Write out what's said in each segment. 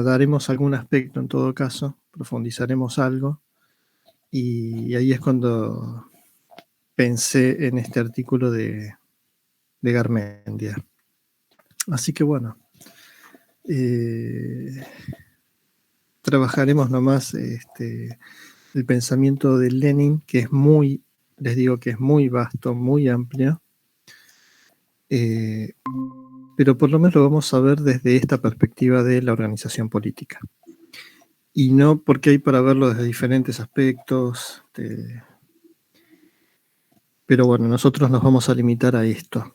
daremos algún aspecto en todo caso, profundizaremos algo, y ahí es cuando pensé en este artículo de Garmendia. Así que bueno, trabajaremos nomás el pensamiento de Lenin, que es muy, les digo que es muy vasto, muy amplio, pero por lo menos lo vamos a ver desde esta perspectiva de la organización política. Y no porque hay para verlo desde diferentes aspectos, pero bueno, nosotros nos vamos a limitar a esto.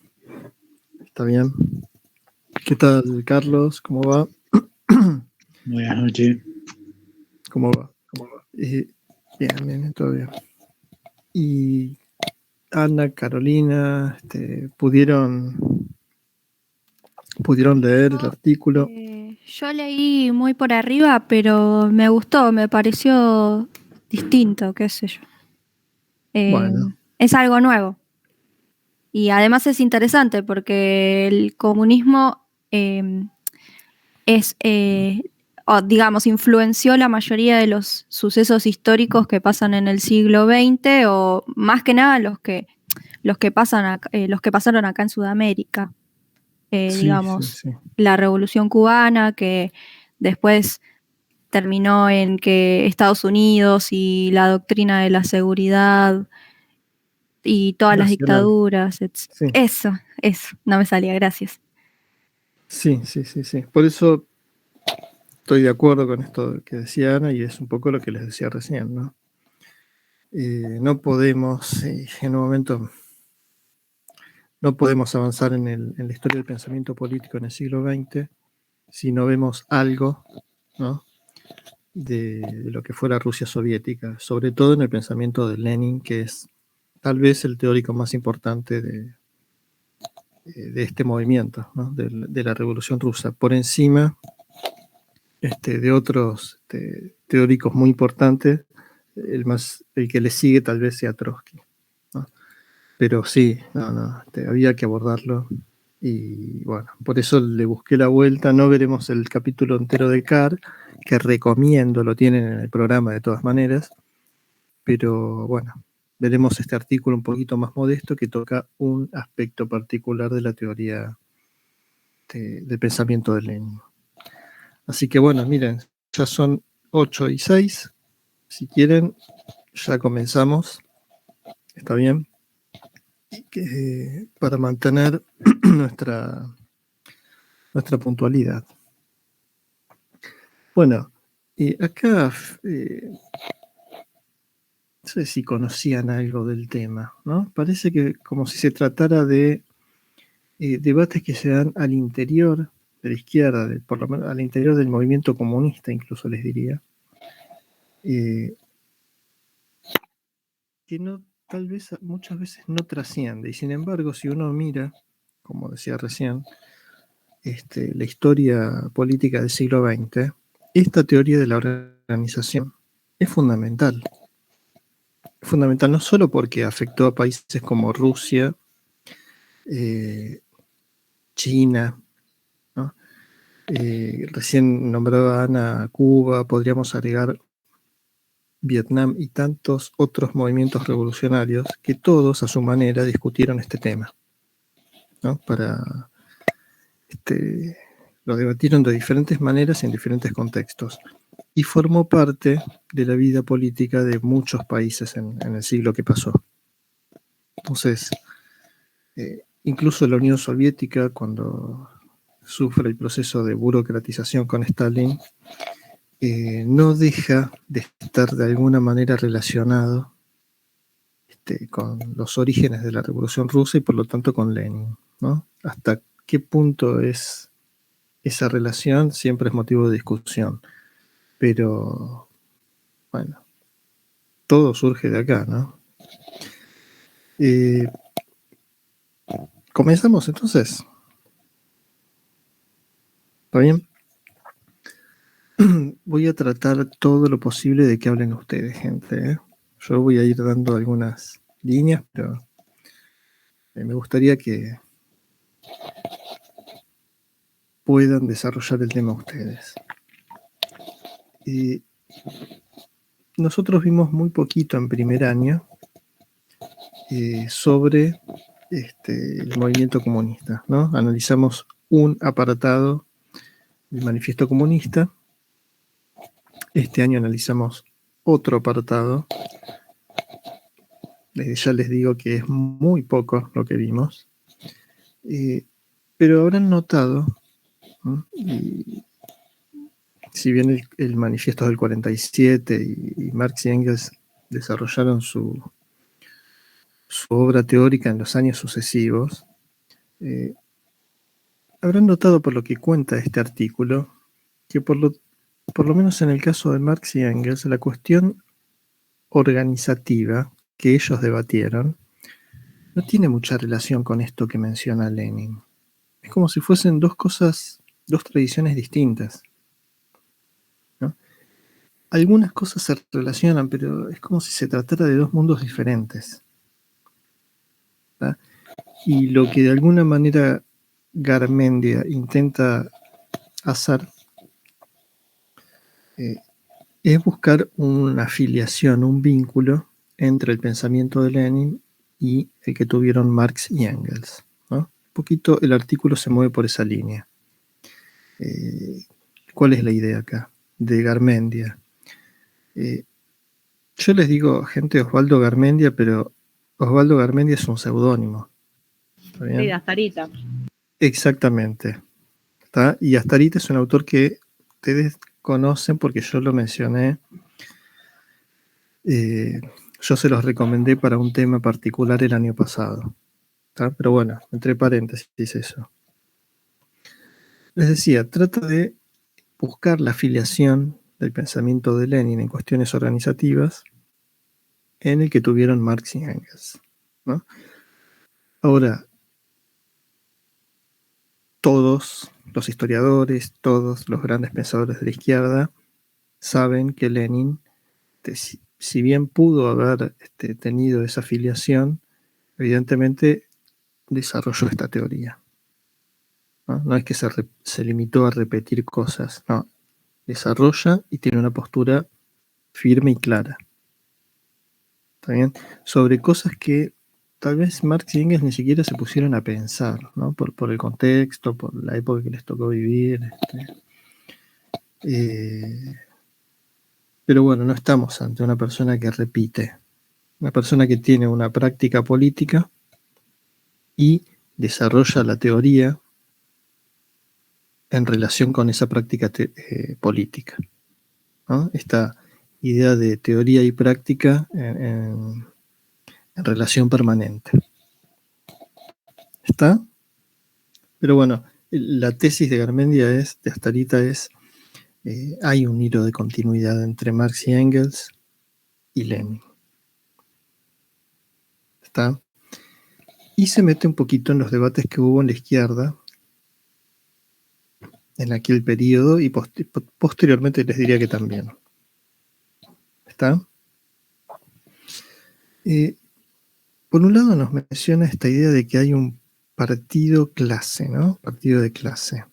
¿Está bien? ¿Qué tal, Carlos? ¿Cómo va? Buenas noches. ¿Cómo va? Bien, todo bien. Y Ana, Carolina, ¿pudieron leer el artículo? Yo leí muy por arriba, pero me gustó, me pareció distinto, qué sé yo. Bueno. Es algo nuevo. Y además es interesante porque el comunismo influenció la mayoría de los sucesos históricos que pasan en el siglo XX, o más que nada los que pasaron acá en Sudamérica. Sí. La Revolución Cubana, que después terminó en que Estados Unidos y la doctrina de la seguridad y todas las dictaduras. Sí. Eso, no me salía, gracias. Sí. Por eso estoy de acuerdo con esto que decía Ana, y es un poco lo que les decía recién, ¿no? No podemos, en un momento, no podemos avanzar en la historia del pensamiento político en el siglo XX si no vemos algo, ¿no?, de lo que fue la Rusia soviética, sobre todo en el pensamiento de Lenin, que es tal vez el teórico más importante de este movimiento, ¿no?, de la Revolución Rusa, por encima de otros teóricos muy importantes. El que le sigue tal vez sea Trotsky, ¿no? Pero sí, había que abordarlo, y bueno, por eso le busqué la vuelta. No veremos el capítulo entero de Carr, que recomiendo, lo tienen en el programa de todas maneras, pero bueno, veremos este artículo un poquito más modesto que toca un aspecto particular de la teoría del pensamiento de Lenin. Así que bueno, miren, ya son 8:06, si quieren ya comenzamos, ¿está bien? Para mantener nuestra puntualidad. Bueno, acá no sé si conocían algo del tema, ¿no? Parece que como si se tratara de debates que se dan al interior de la izquierda, por lo menos al interior del movimiento comunista, incluso les diría, que no, tal vez muchas veces no trasciende, y sin embargo, si uno mira, como decía recién, la historia política del siglo XX, esta teoría de la organización es fundamental. Fundamental no solo porque afectó a países como Rusia, China, ¿no? Recién nombraba Ana Cuba, podríamos agregar Vietnam y tantos otros movimientos revolucionarios que todos a su manera discutieron este tema, ¿no? Lo debatieron de diferentes maneras en diferentes contextos, y formó parte de la vida política de muchos países en el siglo que pasó. Entonces, incluso la Unión Soviética, cuando sufre el proceso de burocratización con Stalin, no deja de estar de alguna manera relacionado con los orígenes de la Revolución Rusa y por lo tanto con Lenin, ¿no? Hasta qué punto es esa relación siempre es motivo de discusión, pero bueno, todo surge de acá, ¿no? Comenzamos entonces. ¿Está bien? Voy a tratar todo lo posible de que hablen ustedes, gente, ¿eh? Yo voy a ir dando algunas líneas, pero me gustaría que puedan desarrollar el tema ustedes. nosotros vimos muy poquito en primer año sobre el movimiento comunista, ¿no? Analizamos un apartado del Manifiesto Comunista. Este año analizamos otro apartado. Desde ya les digo que es muy poco lo que vimos. Pero habrán notado, ¿no? Y si bien el manifiesto del 47 y Marx y Engels desarrollaron su obra teórica en los años sucesivos, habrán notado por lo que cuenta este artículo que por lo menos en el caso de Marx y Engels, la cuestión organizativa que ellos debatieron no tiene mucha relación con esto que menciona Lenin. Es como si fuesen dos tradiciones distintas, ¿no? Algunas cosas se relacionan, pero es como si se tratara de dos mundos diferentes, ¿tá? Y lo que de alguna manera Garmendia intenta hacer es buscar una afiliación, un vínculo entre el pensamiento de Lenin y el que tuvieron Marx y Engels, ¿no? Un poquito el artículo se mueve por esa línea. ¿Cuál es la idea acá? De Garmendia. Yo les digo, gente, Osvaldo Garmendia, pero Osvaldo Garmendia es un seudónimo. Sí, de Astarita. Exactamente. ¿Está? Y Astarita es un autor que ustedes conocen porque yo lo mencioné. Yo se los recomendé para un tema particular el año pasado. ¿Está? Pero bueno, entre paréntesis eso. Les decía, trata de buscar la afiliación del pensamiento de Lenin en cuestiones organizativas en el que tuvieron Marx y Engels, ¿no? Ahora, todos los historiadores, todos los grandes pensadores de la izquierda saben que Lenin, si bien pudo haber tenido esa afiliación, evidentemente desarrolló esta teoría, ¿no? No es que se limitó a repetir cosas, no, desarrolla y tiene una postura firme y clara. ¿Está bien? Sobre cosas que tal vez Marx y Engels ni siquiera se pusieron a pensar, ¿no? Por el contexto, por la época que les tocó vivir. Pero bueno, no estamos ante una persona que repite, una persona que tiene una práctica política y desarrolla la teoría en relación con esa práctica política, ¿no? Esta idea de teoría y práctica en relación permanente. ¿Está? Pero bueno, la tesis de Garmendia de Astarita es hay un hilo de continuidad entre Marx y Engels y Lenin. ¿Está? Y se mete un poquito en los debates que hubo en la izquierda en aquel periodo y posteriormente les diría que también. ¿Está? Por un lado nos menciona esta idea de que hay un partido clase, ¿no? Partido de clase.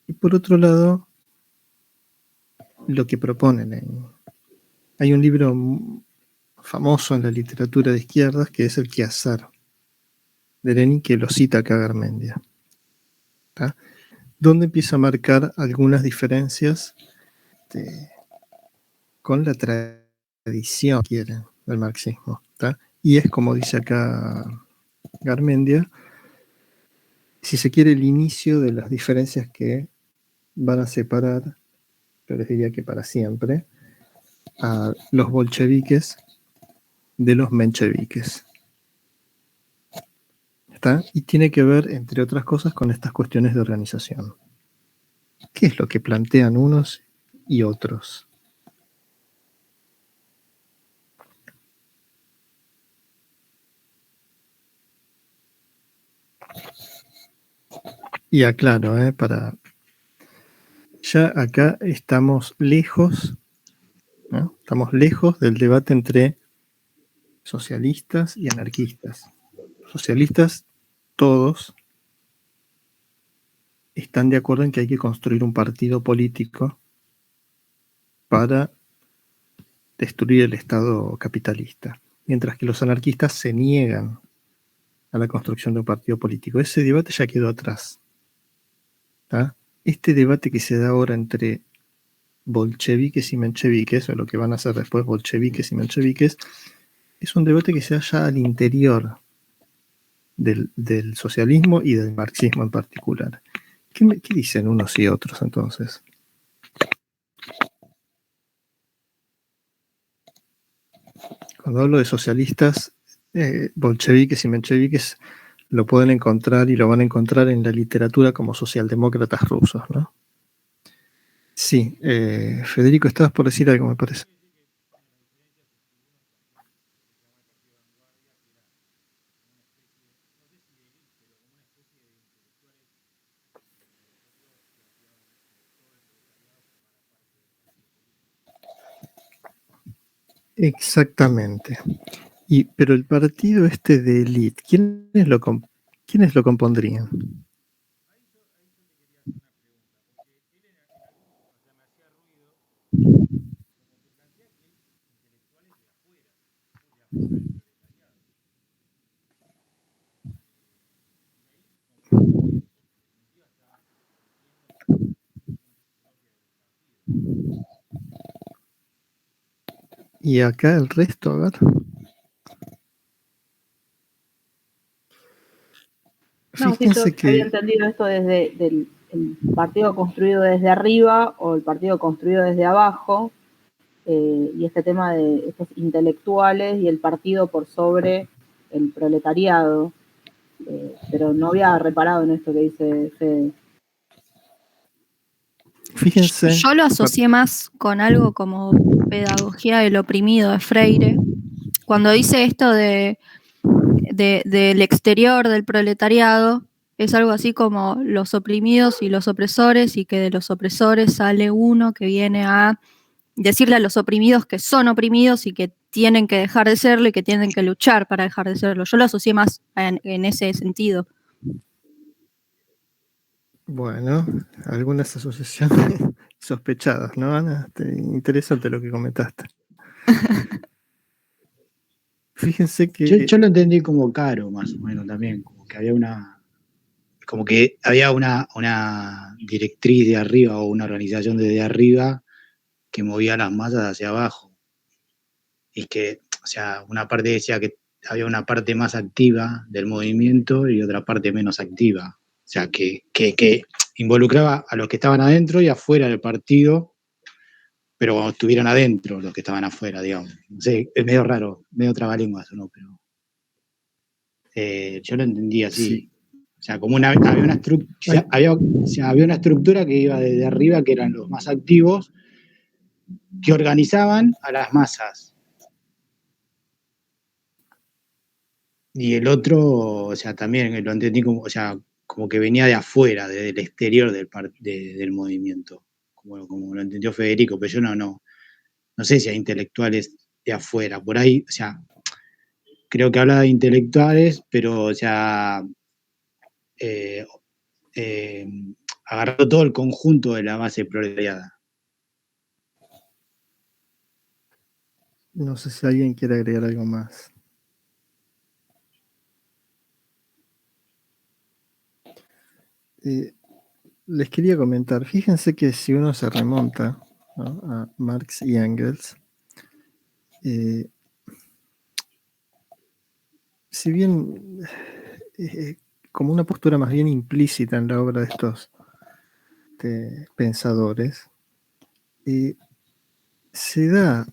Y por otro lado, lo que propone Lenin. Hay un libro famoso en la literatura de izquierdas que es El Quehacer de Lenin, que lo cita acá Garmendia, ¿tá? Donde empieza a marcar algunas diferencias con la tradición, quieren, del marxismo, ¿tá? Y es como dice acá Garmendia, si se quiere, el inicio de las diferencias que van a separar, yo les diría que para siempre, a los bolcheviques de los mencheviques. ¿Está? Y tiene que ver, entre otras cosas, con estas cuestiones de organización. ¿Qué es lo que plantean unos y otros? Y aclaro, ya acá estamos lejos, ¿no? Estamos lejos del debate entre socialistas y anarquistas. Socialistas, todos están de acuerdo en que hay que construir un partido político para destruir el Estado capitalista, mientras que los anarquistas se niegan a la construcción de un partido político. Ese debate ya quedó atrás. ¿Tá? Este debate que se da ahora entre bolcheviques y mencheviques, o lo que van a hacer después bolcheviques y mencheviques, es un debate que se da ya al interior del socialismo y del marxismo en particular. ¿Qué dicen unos y otros entonces? Cuando hablo de socialistas, bolcheviques y mencheviques lo pueden encontrar y lo van a encontrar en la literatura como socialdemócratas rusos, ¿no? Sí, Federico, estabas por decir algo, me parece. Exactamente. Pero el partido este de élite, ¿quiénes lo compondrían? Y acá el resto, a ver. No, sí, yo había entendido esto desde el partido construido desde arriba o el partido construido desde abajo, y este tema de estos intelectuales y el partido por sobre el proletariado, pero no había reparado en esto que dice Fede. Fíjense. Yo lo asocié más con algo como pedagogía del oprimido de Freire. Cuando dice esto del exterior del proletariado, es algo así como los oprimidos y los opresores, y que de los opresores sale uno que viene a decirle a los oprimidos que son oprimidos y que tienen que dejar de serlo y que tienen que luchar para dejar de serlo. Yo lo asocié más en ese sentido. Bueno, algunas asociaciones sospechadas, ¿no, Ana? Interesante lo que comentaste. Fíjense que... Yo lo entendí como Caro, más o menos, también, como que había una directriz de arriba o una organización desde arriba que movía las masas hacia abajo. Y que, o sea, una parte decía que había una parte más activa del movimiento y otra parte menos activa. O sea, que involucraba a los que estaban adentro y afuera del partido, pero cuando estuvieran adentro los que estaban afuera, digamos. No sé, es medio raro, medio trabalenguas, ¿no? Pero yo lo entendí así. Sí. O sea, como había una estructura que iba desde arriba, que eran los más activos, que organizaban a las masas. Y el otro, o sea, también lo entendí como, o sea, como que venía de afuera, desde el exterior del movimiento, como lo entendió Federico, pero yo no sé si hay intelectuales de afuera. Por ahí, o sea, creo que habla de intelectuales, pero, o sea, agarró todo el conjunto de la base proletariada. No sé si alguien quiere agregar algo más. Les quería comentar, fíjense que si uno se remonta, ¿no?, a Marx y Engels, si bien como una postura más bien implícita en la obra de estos pensadores, se da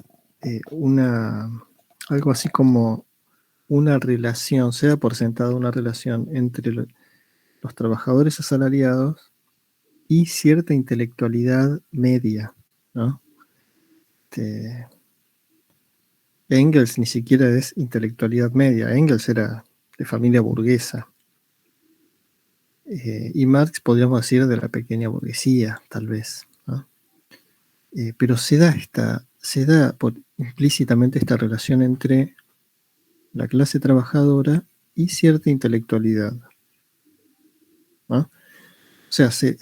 algo así como una relación, se da por sentado una relación entre los trabajadores asalariados y cierta intelectualidad media, ¿no? Engels ni siquiera es intelectualidad media, Engels era de familia burguesa, y Marx podríamos decir de la pequeña burguesía, tal vez, ¿no? Pero se da implícitamente esta relación entre la clase trabajadora y cierta intelectualidad, ¿no? O sea, se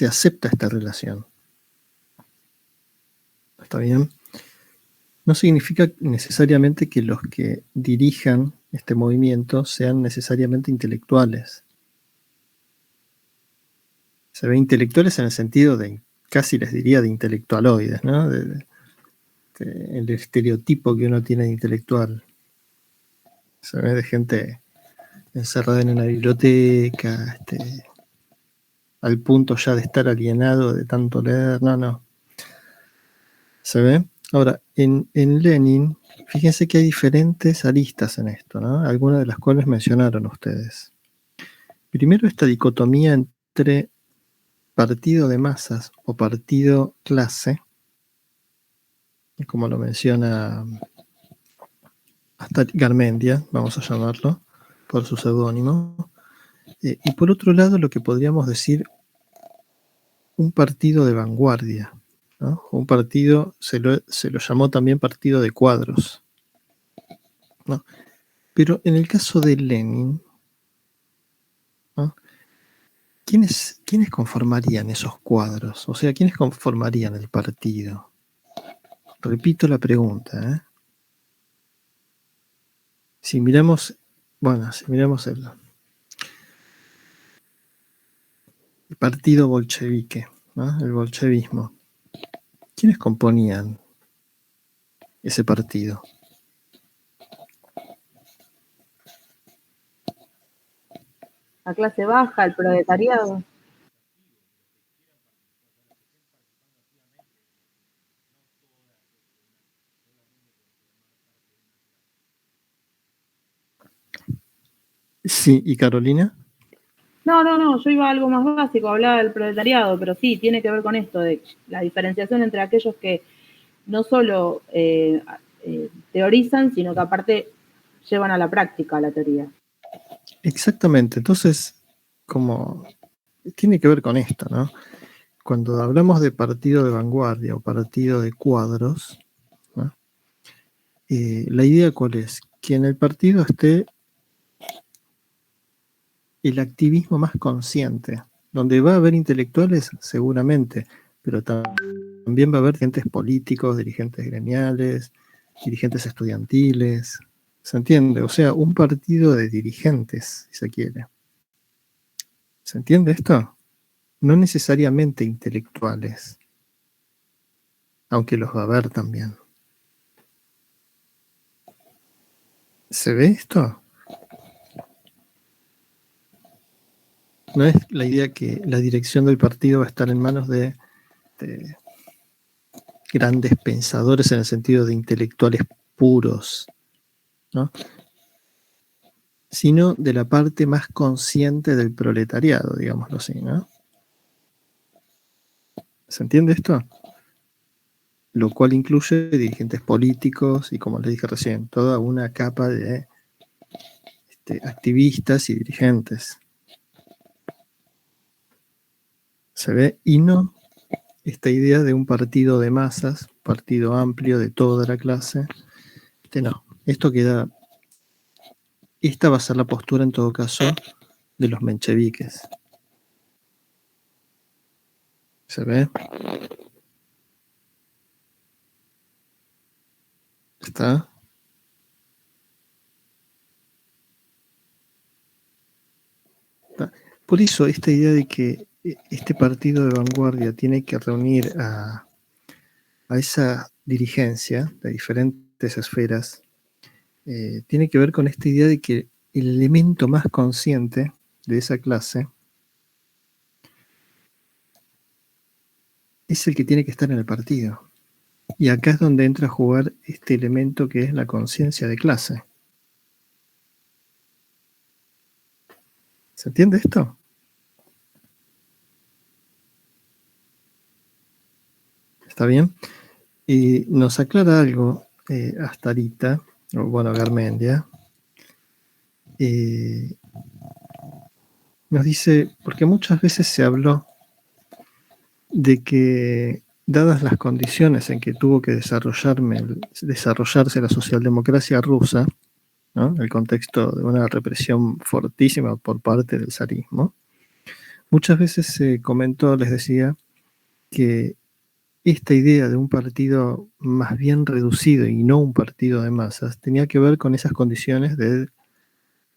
acepta esta relación. ¿está bien? No significa necesariamente que los que dirijan este movimiento sean necesariamente intelectuales. Se ve intelectuales en el sentido de, casi les diría, de intelectualoides, ¿no? El estereotipo que uno tiene de intelectual. Se ve de gente encerrada en una biblioteca, al punto ya de estar alienado de tanto leer. No. ¿Se ve? Ahora, en Lenin, fíjense que hay diferentes aristas en esto, ¿no? Algunas de las cuales mencionaron ustedes. Primero, esta dicotomía entre partido de masas o partido clase, como lo menciona hasta Garmendia, vamos a llamarlo, por su seudónimo. Y por otro lado, lo que podríamos decir un partido de vanguardia, ¿no? Un partido, se lo llamó también partido de cuadros, ¿no? Pero en el caso de Lenin, ¿no? ¿Quiénes conformarían esos cuadros? O sea, ¿quiénes conformarían el partido? Repito la pregunta, ¿eh? Si miramos el partido bolchevique, ¿no? El bolchevismo, ¿quiénes componían ese partido? La clase baja, el proletariado. Sí, ¿y Carolina? No, yo iba a algo más básico, hablaba del proletariado, pero sí, tiene que ver con esto, de la diferenciación entre aquellos que no solo teorizan, sino que aparte llevan a la práctica la teoría. Exactamente, entonces, como tiene que ver con esto, ¿no? Cuando hablamos de partido de vanguardia o partido de cuadros, ¿no? La idea ¿cuál es? Que en el partido esté el activismo más consciente, donde va a haber intelectuales seguramente, pero también va a haber dirigentes políticos, dirigentes gremiales, dirigentes estudiantiles, ¿se entiende? O sea, un partido de dirigentes, si se quiere. ¿Se entiende esto? No necesariamente intelectuales, aunque los va a haber también. ¿Se ve esto? No es la idea que la dirección del partido va a estar en manos de grandes pensadores en el sentido de intelectuales puros, ¿no? Sino de la parte más consciente del proletariado, digámoslo así, ¿no? ¿Se entiende esto? Lo cual incluye dirigentes políticos y, como les dije recién, toda una capa de activistas y dirigentes. ¿Se ve? Y no esta idea de un partido de masas, partido amplio de toda la clase. No, esto queda... Esta va a ser la postura, en todo caso, de los mencheviques. ¿Se ve? ¿Está? Por eso esta idea de que este partido de vanguardia tiene que reunir a esa dirigencia de diferentes esferas, tiene que ver con esta idea de que el elemento más consciente de esa clase es el que tiene que estar en el partido. Y acá es donde entra a jugar este elemento que es la conciencia de clase. ¿Se entiende esto? ¿Está bien? Y nos aclara algo Astarita, o bueno, Garmendia. Nos dice, porque muchas veces se habló de que, dadas las condiciones en que tuvo que desarrollarse la socialdemocracia rusa, ¿no? El contexto de una represión fortísima por parte del zarismo, muchas veces se comentó, les decía, que esta idea de un partido más bien reducido y no un partido de masas tenía que ver con esas condiciones de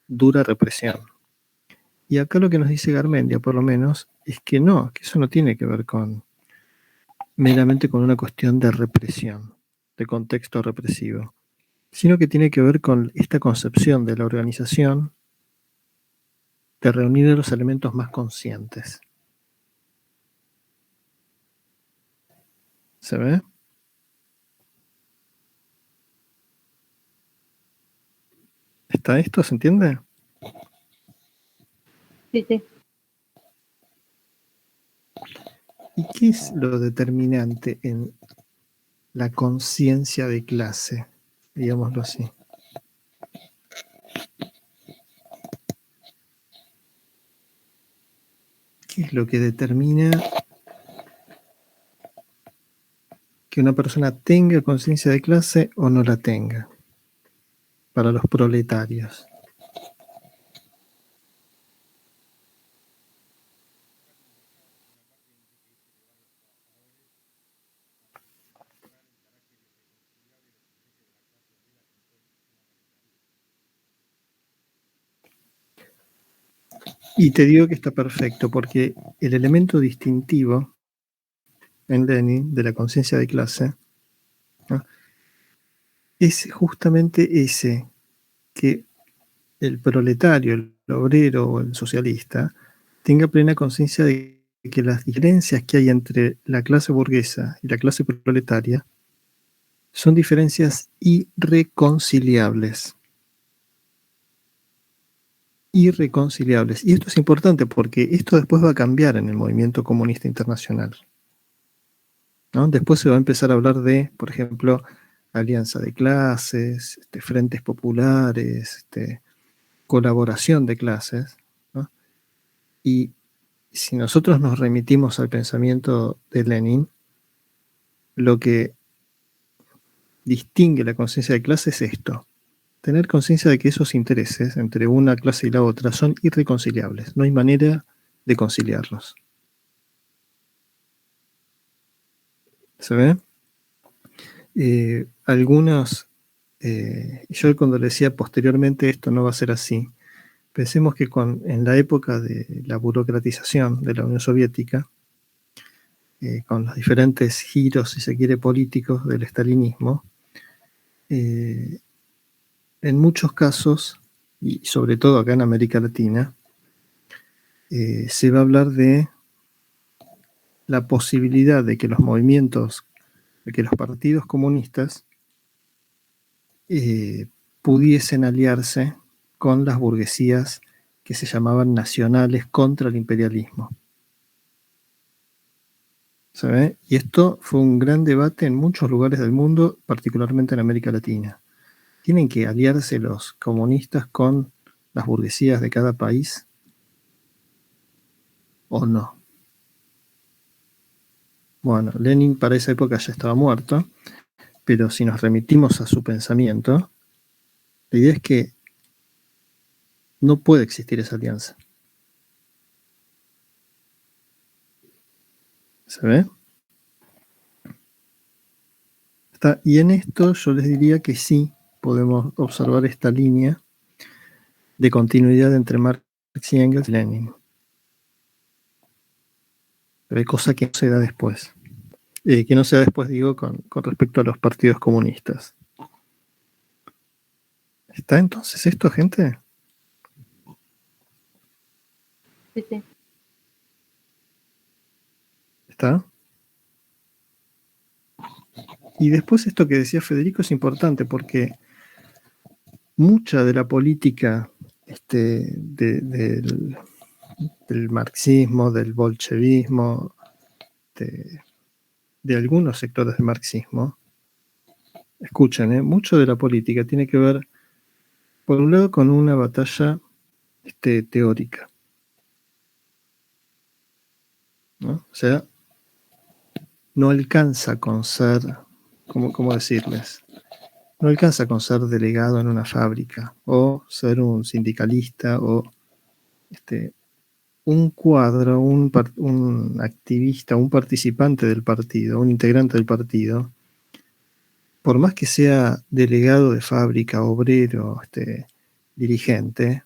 dura represión. Y acá lo que nos dice Garmendia, por lo menos, es que no, que eso no tiene que ver meramente con una cuestión de represión, de contexto represivo, sino que tiene que ver con esta concepción de la organización de reunir los elementos más conscientes. ¿Se ve? ¿Está esto? ¿Se entiende? Sí, sí. ¿Y qué es lo determinante en la conciencia de clase? Digámoslo así. ¿Qué es lo que determina que una persona tenga conciencia de clase o no la tenga? Para los proletarios. Y te digo que está perfecto, porque el elemento distintivo en Lenin de la conciencia de clase, ¿no?, es justamente ese, que el proletario, el obrero o el socialista tenga plena conciencia de que las diferencias que hay entre la clase burguesa y la clase proletaria son diferencias irreconciliables. Irreconciliables. Y esto es importante porque esto después va a cambiar en el movimiento comunista internacional, ¿no? Después se va a empezar a hablar de, por ejemplo, alianza de clases, frentes populares, colaboración de clases, ¿no? Y si nosotros nos remitimos al pensamiento de Lenin, lo que distingue la conciencia de clase es esto: tener conciencia de que esos intereses entre una clase y la otra son irreconciliables, no hay manera de conciliarlos. ¿Se ve? Algunos, yo cuando le decía posteriormente esto no va a ser así, pensemos que en la época de la burocratización de la Unión Soviética, con los diferentes giros, si se quiere, políticos del estalinismo, en muchos casos, y sobre todo acá en América Latina, se va a hablar de la posibilidad de que los movimientos, de que los partidos comunistas pudiesen aliarse con las burguesías que se llamaban nacionales contra el imperialismo. ¿Se ve? Y esto fue un gran debate en muchos lugares del mundo, particularmente en América Latina. ¿Tienen que aliarse los comunistas con las burguesías de cada país o no? Bueno, Lenin para esa época ya estaba muerto, pero si nos remitimos a su pensamiento, la idea es que no puede existir esa alianza. ¿Se ve? Y en esto yo les diría que sí podemos observar esta línea de continuidad entre Marx y Engels y Lenin. Pero hay cosa que no se da después. Que no se da después, digo, con respecto a los partidos comunistas. ¿Está entonces esto, gente? Sí, sí. ¿Está? Y después esto que decía Federico es importante porque mucha de la política del marxismo, del bolchevismo, de algunos sectores del marxismo, escuchen, mucho de la política tiene que ver, por un lado, con una batalla teórica, ¿no? O sea, no alcanza con ser, ¿cómo decirles? No alcanza con ser delegado en una fábrica o ser un sindicalista o un cuadro, un activista, un participante del partido, un integrante del partido, por más que sea delegado de fábrica, obrero, dirigente,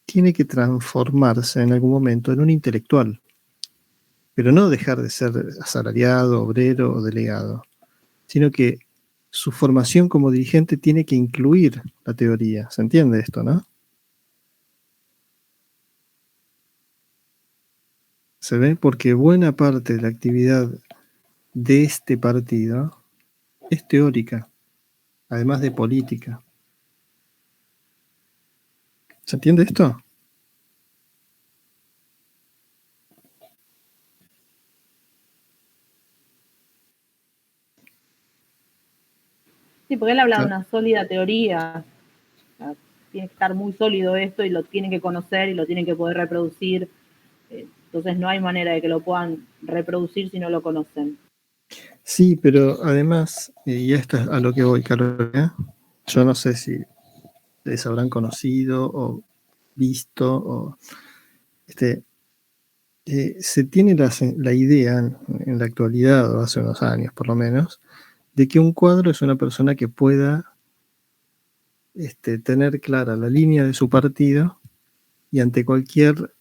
tiene que transformarse en algún momento en un intelectual, pero no dejar de ser asalariado, obrero o delegado, sino que su formación como dirigente tiene que incluir la teoría. ¿Se entiende esto, no? ¿Se ve? Porque buena parte de la actividad de este partido es teórica, además de política. ¿Se entiende esto? Sí, porque él habla de una sólida teoría. O sea, tiene que estar muy sólido esto y lo tienen que conocer y lo tienen que poder reproducir. Entonces no hay manera de que lo puedan reproducir si no lo conocen. Sí, pero además, y esto es a lo que voy, Carolina, yo no sé si les habrán conocido o visto, o se tiene la idea en la actualidad, o hace unos años por lo menos, de que un cuadro es una persona que pueda tener clara la línea de su partido y ante cualquier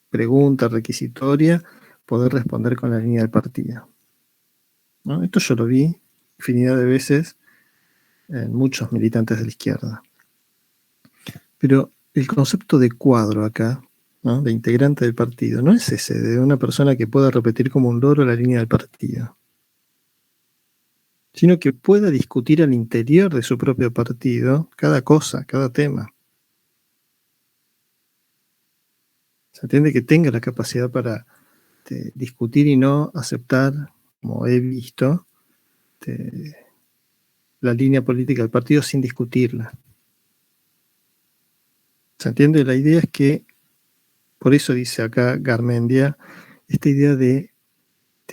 pregunta requisitoria poder responder con la línea del partido, ¿no? Esto yo lo vi infinidad de veces en muchos militantes de la izquierda. Pero el concepto de cuadro acá, ¿no?, de integrante del partido, no es ese de una persona que pueda repetir como un loro la línea del partido, sino que pueda discutir al interior de su propio partido cada cosa, cada tema. Se entiende que tenga la capacidad para discutir y no aceptar, como he visto, la línea política del partido sin discutirla. ¿Se entiende? La idea es que, por eso dice acá Garmendia, esta idea de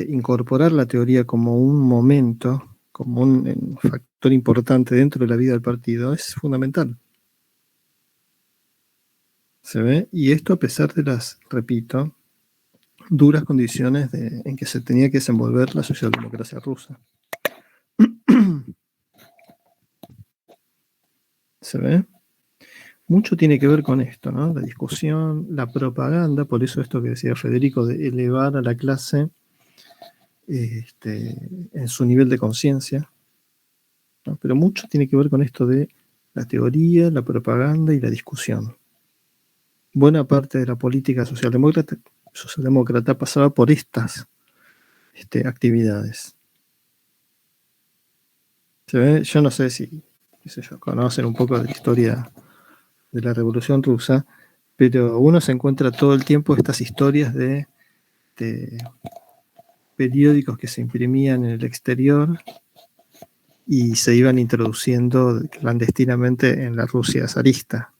incorporar la teoría como un momento, como un factor importante dentro de la vida del partido, es fundamental. ¿Se ve? Y esto a pesar de las, repito, duras condiciones en que se tenía que desenvolver la socialdemocracia rusa. ¿Se ve? Mucho tiene que ver con esto, ¿no? La discusión, la propaganda, por eso esto que decía Federico, de elevar a la clase en su nivel de conciencia, ¿no? Pero mucho tiene que ver con esto de la teoría, la propaganda y la discusión. Buena parte de la política socialdemócrata pasaba por estas actividades. ¿Se ve? Yo no sé si, qué sé yo, conocen un poco de la historia de la Revolución Rusa, pero uno se encuentra todo el tiempo estas historias de periódicos que se imprimían en el exterior y se iban introduciendo clandestinamente en la Rusia zarista.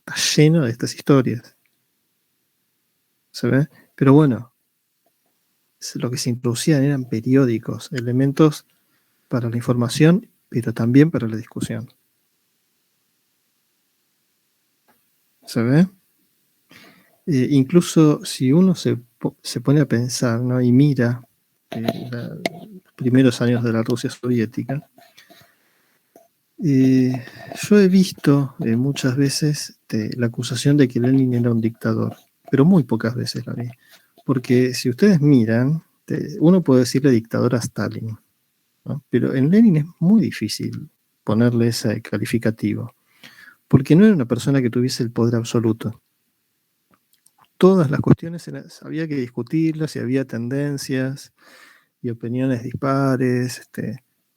Está lleno de estas historias. ¿Se ve? Pero bueno, lo que se introducían eran periódicos, elementos para la información, pero también para la discusión. ¿Se ve? Incluso si uno se pone a pensar, ¿no?, y mira los primeros años de la Rusia soviética, yo he visto muchas veces la acusación de que Lenin era un dictador, pero muy pocas veces la vi. Porque si ustedes miran, uno puede decirle dictador a Stalin, ¿no? Pero en Lenin es muy difícil ponerle ese calificativo, porque no era una persona que tuviese el poder absoluto. Todas las cuestiones había que discutirlas y había tendencias y opiniones dispares,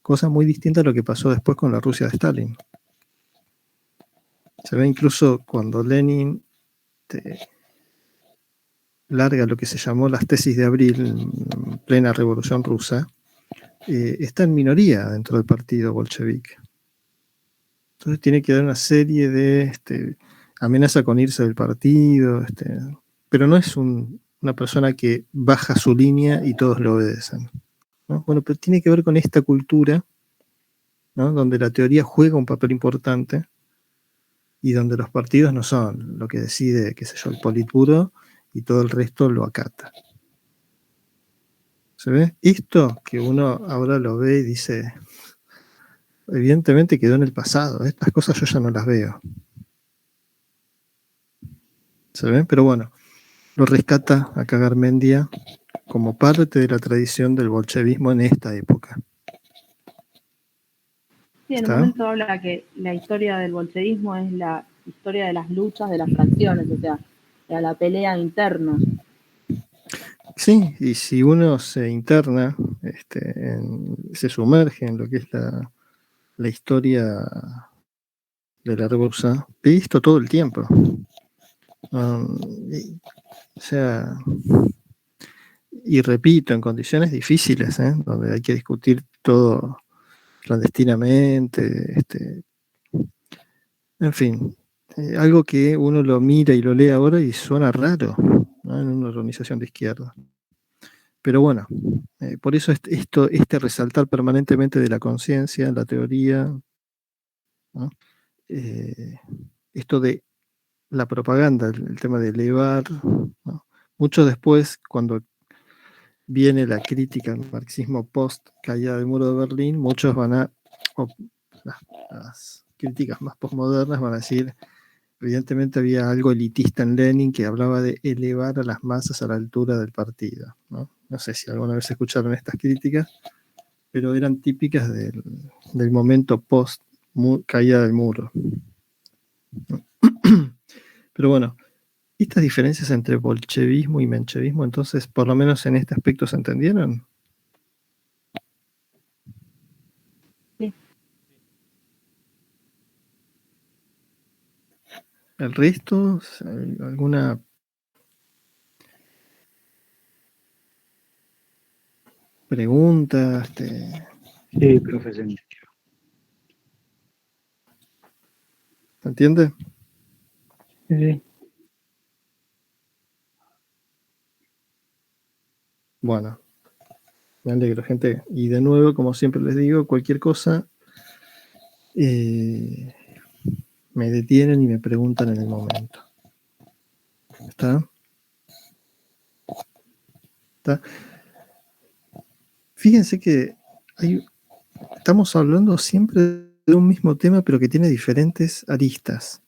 cosa muy distinta a lo que pasó después con la Rusia de Stalin. Se ve incluso cuando Lenin larga lo que se llamó las tesis de abril en plena Revolución Rusa, está en minoría dentro del partido bolchevique. Entonces tiene que dar una serie de amenaza con irse del partido, pero no es una persona que baja su línea y todos le obedecen, ¿no? Bueno, pero tiene que ver con esta cultura, ¿no?, donde la teoría juega un papel importante y donde los partidos no son lo que decide, qué sé yo, el Politburo y todo el resto lo acata. ¿Se ve? Esto que uno ahora lo ve y dice, evidentemente quedó en el pasado, estas cosas yo ya no las veo. ¿Se ve? Pero bueno, lo rescata acá Garmendia como parte de la tradición del bolchevismo en esta época. Sí, en un momento habla que la historia del bolchevismo es la historia de las luchas de las fracciones, o sea, de la pelea interna. Sí, y si uno se interna, se sumerge en lo que es la historia de la revolución, ve esto todo el tiempo. O sea, y repito, en condiciones difíciles, donde hay que discutir todo clandestinamente, en fin, algo que uno lo mira y lo lee ahora y suena raro, ¿no? En una organización de izquierda. Pero bueno, por eso este resaltar permanentemente de la conciencia, la teoría, ¿no? Esto de la propaganda, el tema de elevar, ¿no? Mucho después, cuando viene la crítica al marxismo post caída del muro de Berlín, muchos van a, las críticas más postmodernas van a decir, evidentemente había algo elitista en Lenin que hablaba de elevar a las masas a la altura del partido, ¿no? No sé si alguna vez escucharon estas críticas, pero eran típicas del momento post caída del muro. Pero bueno, estas diferencias entre bolchevismo y menchevismo, entonces, por lo menos en este aspecto, ¿se entendieron? Sí. ¿El resto? ¿Alguna pregunta? Sí, profe, se entendió. ¿Se entiende? Sí. Bueno, me alegro, gente. Y de nuevo, como siempre les digo, cualquier cosa me detienen y me preguntan en el momento. ¿Está? Fíjense que estamos hablando siempre de un mismo tema, pero que tiene diferentes aristas.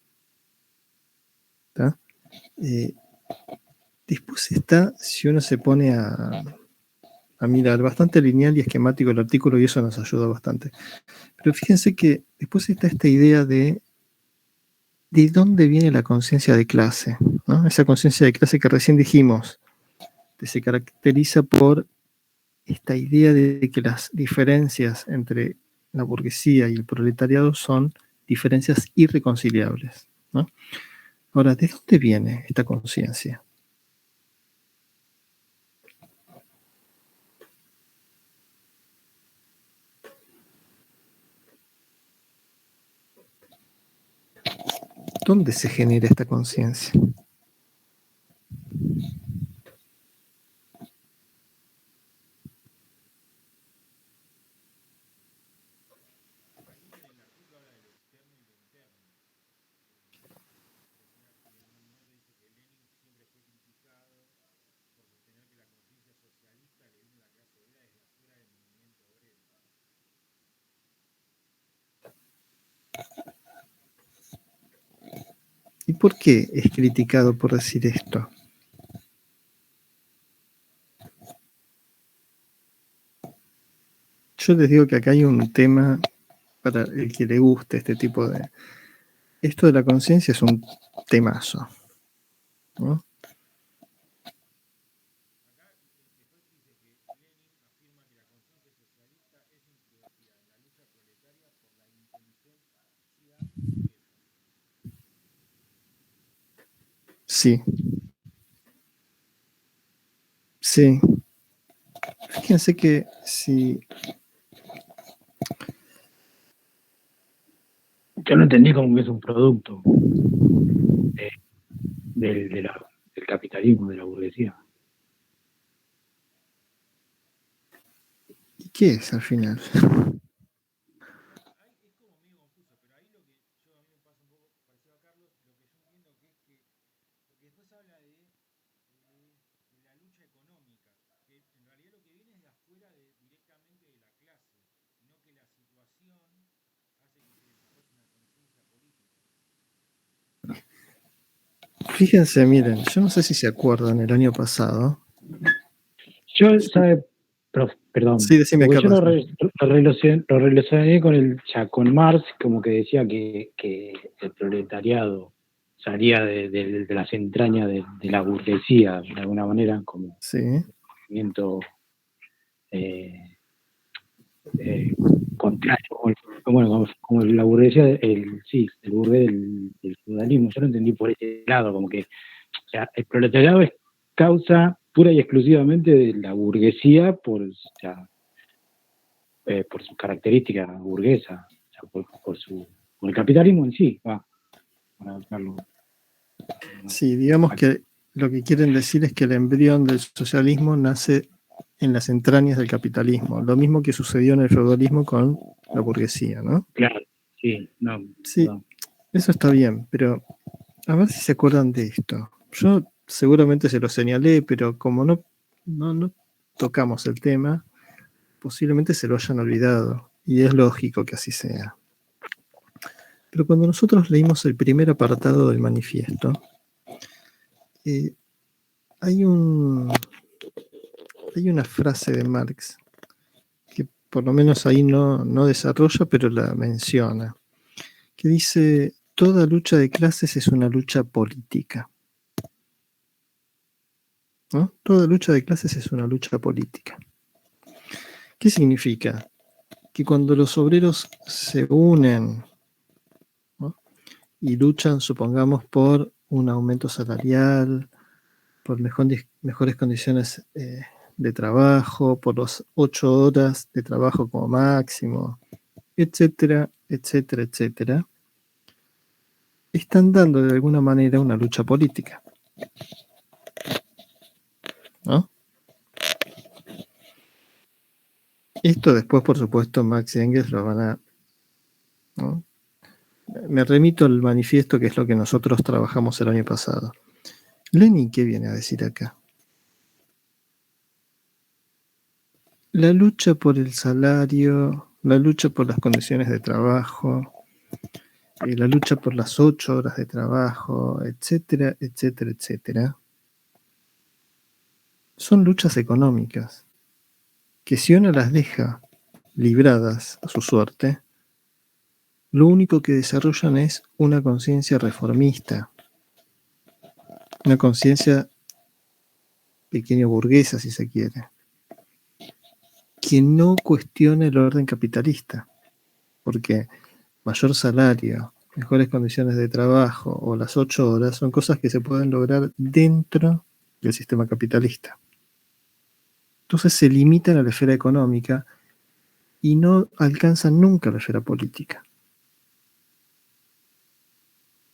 ¿Está? Después está, si uno se pone a mirar, bastante lineal y esquemático el artículo y eso nos ayuda bastante. Pero fíjense que después está esta idea de dónde viene la conciencia de clase, ¿no? Esa conciencia de clase que recién dijimos, que se caracteriza por esta idea de que las diferencias entre la burguesía y el proletariado son diferencias irreconciliables, ¿no? Ahora, ¿de dónde viene esta conciencia? ¿Dónde se genera esta conciencia? ¿Y por qué es criticado por decir esto? Yo les digo que acá hay un tema para el que le guste este tipo de... Esto de la conciencia es un temazo, ¿no? Sí. Sí. Fíjense que si... Yo lo entendí como que es un producto del capitalismo, de la burguesía. ¿Y qué es al final? Fíjense, miren, yo no sé si se acuerdan el año pasado. Perdón. Sí, decime, Porque Carlos. yo lo relacioné con Marx, como que decía que el proletariado salía de las entrañas de la burguesía, de alguna manera, como sí. un movimiento contrario, como la burguesía, el burgués del feudalismo. Yo lo entendí por ese lado, como que, o sea, el proletariado es causa pura y exclusivamente de la burguesía por sus características burguesas, o sea, por el capitalismo en sí, para verlo. Sí, digamos que lo que quieren decir es que el embrión del socialismo nace en las entrañas del capitalismo, lo mismo que sucedió en el feudalismo con la burguesía, ¿no? Claro, sí, no. Sí, no. Eso está bien, pero a ver si se acuerdan de esto. Yo seguramente se lo señalé, pero como no tocamos el tema, posiblemente se lo hayan olvidado, y es lógico que así sea. Pero cuando nosotros leímos el primer apartado del manifiesto, hay una frase de Marx que por lo menos ahí no desarrolla, pero la menciona, que dice: toda lucha de clases es una lucha política. ¿No? Toda lucha de clases es una lucha política. ¿Qué significa? Que cuando los obreros se unen, ¿no?, y luchan, supongamos, por un aumento salarial, por mejores condiciones de trabajo, por las 8 horas de trabajo como máximo, etcétera, etcétera, etcétera, están dando de alguna manera una lucha política, ¿no? Esto después, por supuesto, Marx y Engels lo van a, ¿no? Me remito al manifiesto, que es lo que nosotros trabajamos el año pasado. Lenin, ¿qué viene a decir acá? La lucha por el salario, la lucha por las condiciones de trabajo, la lucha por las 8 horas de trabajo, etcétera, etcétera, etcétera, son luchas económicas que, si uno las deja libradas a su suerte, lo único que desarrollan es una conciencia reformista, una conciencia pequeño burguesa, si se quiere, que no cuestione el orden capitalista, porque mayor salario, mejores condiciones de trabajo o las 8 horas son cosas que se pueden lograr dentro del sistema capitalista. Entonces se limitan a la esfera económica y no alcanzan nunca la esfera política.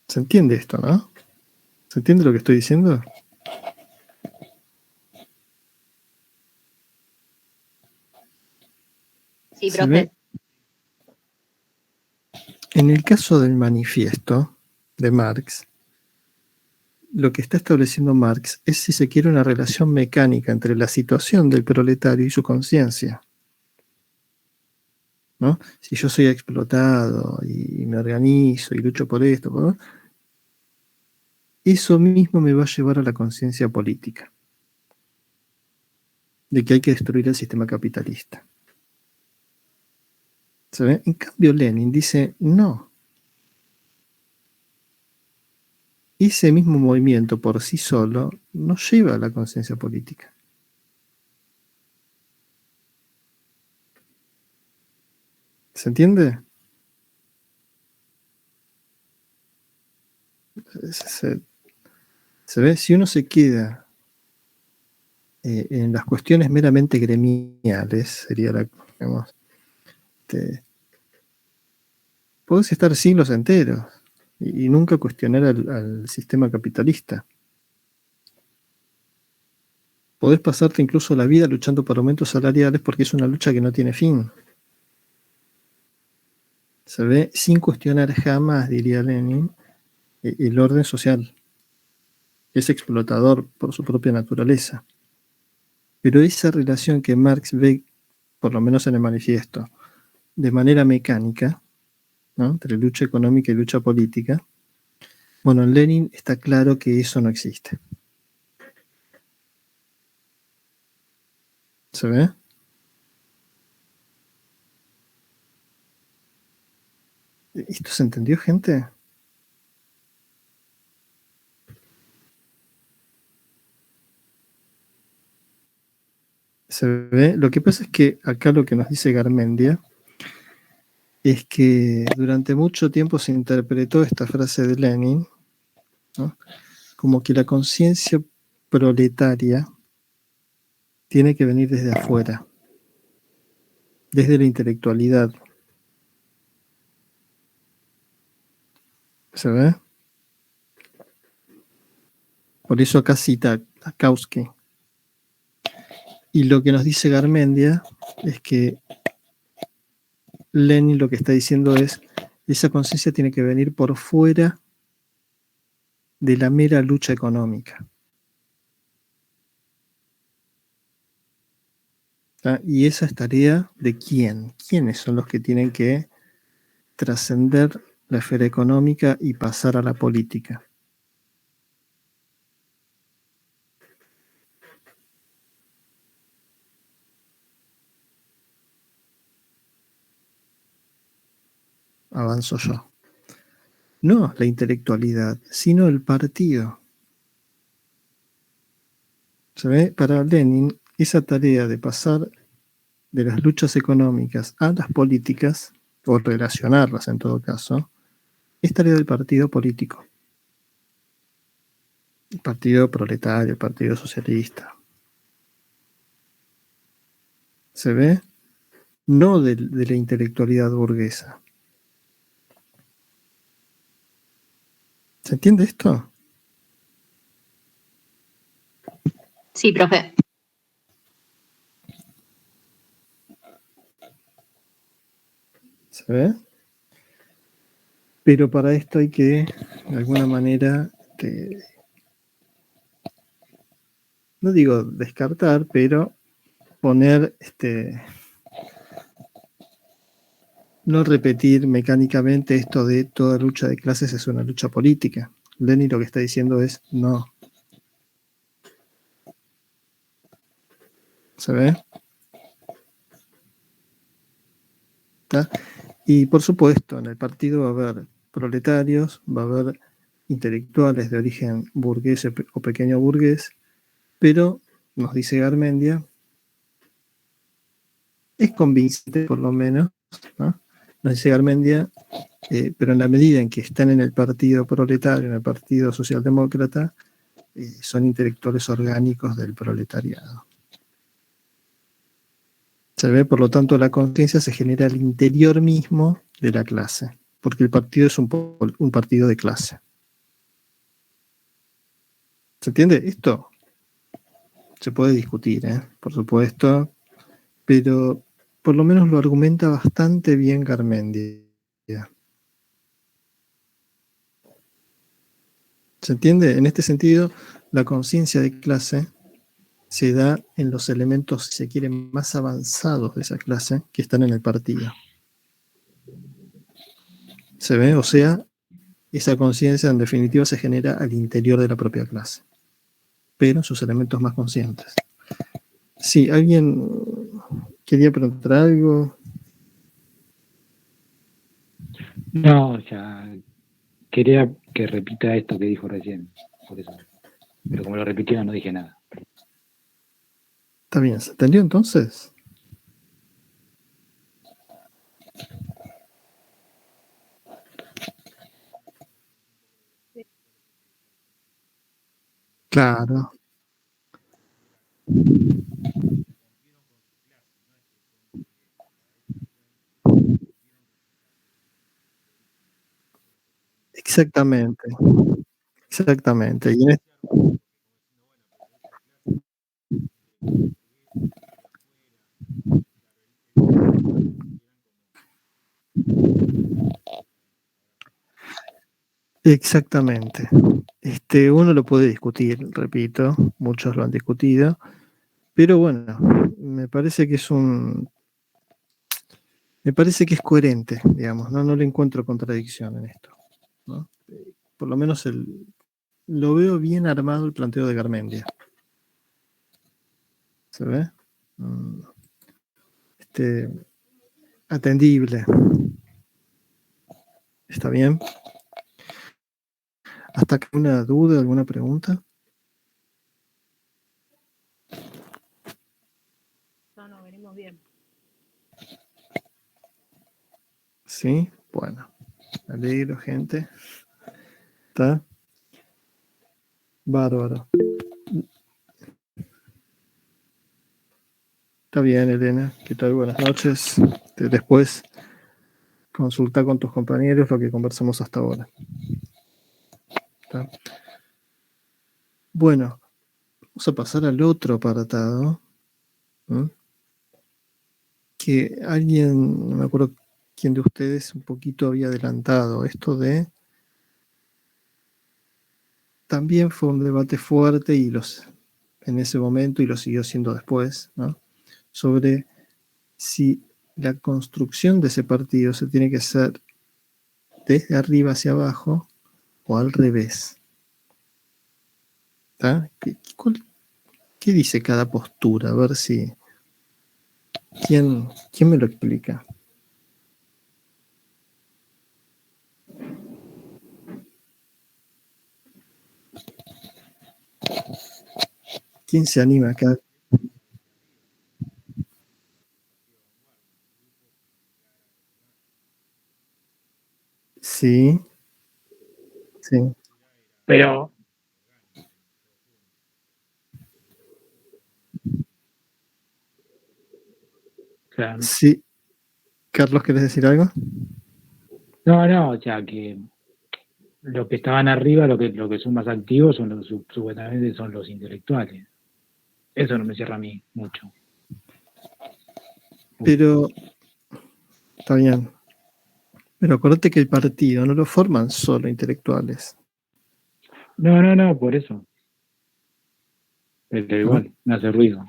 ¿Se entiende esto, no? ¿Se entiende lo que estoy diciendo? Sí, profe. En el caso del manifiesto de Marx, lo que está estableciendo Marx es, si se quiere, una relación mecánica entre la situación del proletario y su conciencia, ¿no? Si yo soy explotado y me organizo y lucho por esto, ¿no?, eso mismo me va a llevar a la conciencia política de que hay que destruir el sistema capitalista. ¿Se ve? En cambio, Lenin dice: no. Ese mismo movimiento por sí solo no lleva a la conciencia política. ¿Se entiende? Se ve, si uno se queda en las cuestiones meramente gremiales, sería digamos, podés estar siglos enteros y nunca cuestionar al sistema capitalista. Podés pasarte incluso la vida luchando por aumentos salariales, porque es una lucha que no tiene fin. Se ve, sin cuestionar jamás, diría Lenin, el orden social. Es explotador por su propia naturaleza. Pero esa relación que Marx ve, por lo menos en el manifiesto, de manera mecánica, ¿no?, entre lucha económica y lucha política, Bueno, en Lenin está claro que eso no existe. ¿Se ve? ¿Esto se entendió, gente? ¿Se ve? Lo que pasa es que acá lo que nos dice Garmendia es que durante mucho tiempo se interpretó esta frase de Lenin, ¿no?, como que la conciencia proletaria tiene que venir desde afuera, desde la intelectualidad. ¿Se ve? Por eso acá cita a Kautsky. Y lo que nos dice Garmendia es que Lenin lo que está diciendo es, esa conciencia tiene que venir por fuera de la mera lucha económica. ¿Tá? Y esa es tarea de quién. ¿Quiénes son los que tienen que trascender la esfera económica y pasar a la política? Avanzo yo. No la intelectualidad, sino el partido. ¿Se ve? Para Lenin, esa tarea de pasar de las luchas económicas a las políticas, o relacionarlas en todo caso, es tarea del partido político. El partido proletario, el partido socialista. ¿Se ve? No de la intelectualidad burguesa. ¿Se entiende esto? Sí, profe. ¿Se ve? Pero para esto hay que, de alguna manera, no digo descartar, pero poner, no repetir mecánicamente esto de toda lucha de clases es una lucha política. Lenin lo que está diciendo es no. ¿Se ve? ¿Está? Y por supuesto, en el partido va a haber proletarios, va a haber intelectuales de origen burgués o pequeño burgués, pero, nos dice Garmendia, es convincente por lo menos, ¿no? Nos dice Garmendia, pero en la medida en que están en el partido proletario, en el partido socialdemócrata, son intelectuales orgánicos del proletariado. Se ve, por lo tanto, la conciencia se genera al interior mismo de la clase, porque el partido es un partido de clase. ¿Se entiende? Esto se puede discutir, por supuesto, pero por lo menos lo argumenta bastante bien Garmendia. ¿Se entiende? En este sentido, la conciencia de clase se da en los elementos, si se quiere, más avanzados de esa clase que están en el partido. ¿Se ve? O sea, esa conciencia en definitiva se genera al interior de la propia clase, pero en sus elementos más conscientes. Sí, ¿alguien quería preguntar algo? No, ya quería que repita esto que dijo recién, por eso. Pero como lo repitió no dije nada. Está bien, ¿se entendió entonces? Claro. Exactamente. Exactamente. Y exactamente. Uno lo puede discutir, repito, muchos lo han discutido, pero bueno, me parece que es coherente, digamos, no le encuentro contradicción en esto, ¿no? por lo menos lo veo bien armado el planteo de Garmendia. ¿Se ve? Atendible. ¿Está bien? ¿Hasta acá una duda, alguna pregunta? No, venimos bien. Sí, bueno. Me alegro, gente. ¿Está? Bárbaro. Está bien, Elena. ¿Qué tal? Buenas noches. Después consulta con tus compañeros lo que conversamos hasta ahora. ¿Está? Bueno, vamos a pasar al otro apartado. Que alguien, no me acuerdo quién de ustedes, un poquito había adelantado esto de... También fue un debate fuerte en ese momento, y lo siguió siendo después, ¿no? Sobre si la construcción de ese partido se tiene que hacer desde arriba hacia abajo o al revés. ¿Está? ¿Qué dice cada postura? A ver si... ¿Quién me lo explica? ¿Quién se anima acá? Sí. Sí. Pero... Claro. Sí. Carlos, ¿querés decir algo? No, o sea que los que estaban arriba, lo que son más activos supuestamente son los intelectuales. Eso no me cierra a mí mucho. Pero está bien. Pero acuérdate que el partido no lo forman solo intelectuales. No, por eso. Pero igual, me hace ruido.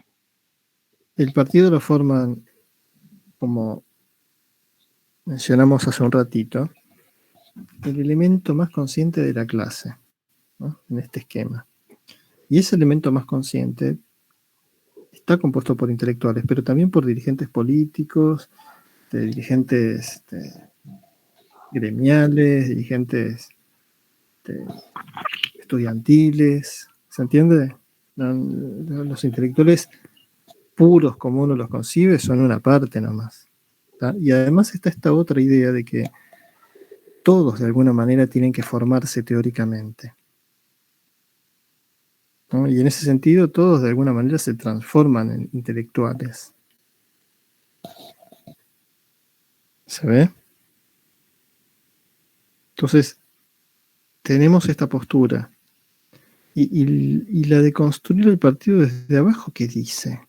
El partido lo forman, como mencionamos hace un ratito, el elemento más consciente de la clase, ¿no? En este esquema. Y ese elemento más consciente está compuesto por intelectuales, pero también por dirigentes políticos, de dirigentes gremiales, dirigentes estudiantiles. ¿Se entiende? Los intelectuales puros, como uno los concibe, son una parte nomás. ¿Tá? Y además está esta otra idea de que todos de alguna manera tienen que formarse teóricamente, ¿no? Y en ese sentido todos de alguna manera se transforman en intelectuales. ¿Se ve? Entonces, tenemos esta postura. Y la de construir el partido desde abajo, ¿qué dice?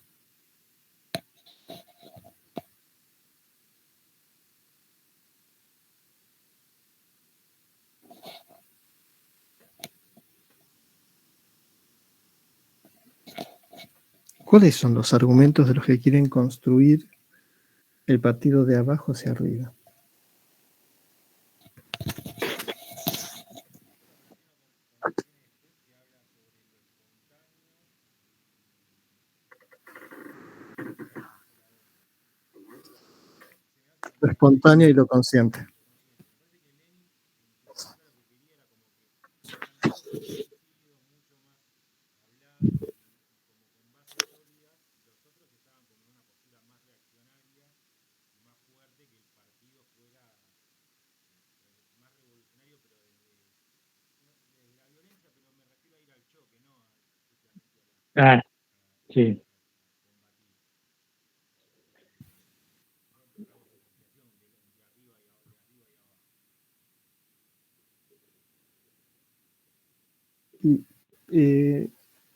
¿Cuáles son los argumentos de los que quieren construir el partido de abajo hacia arriba? Lo espontáneo y lo consciente. Ah, sí.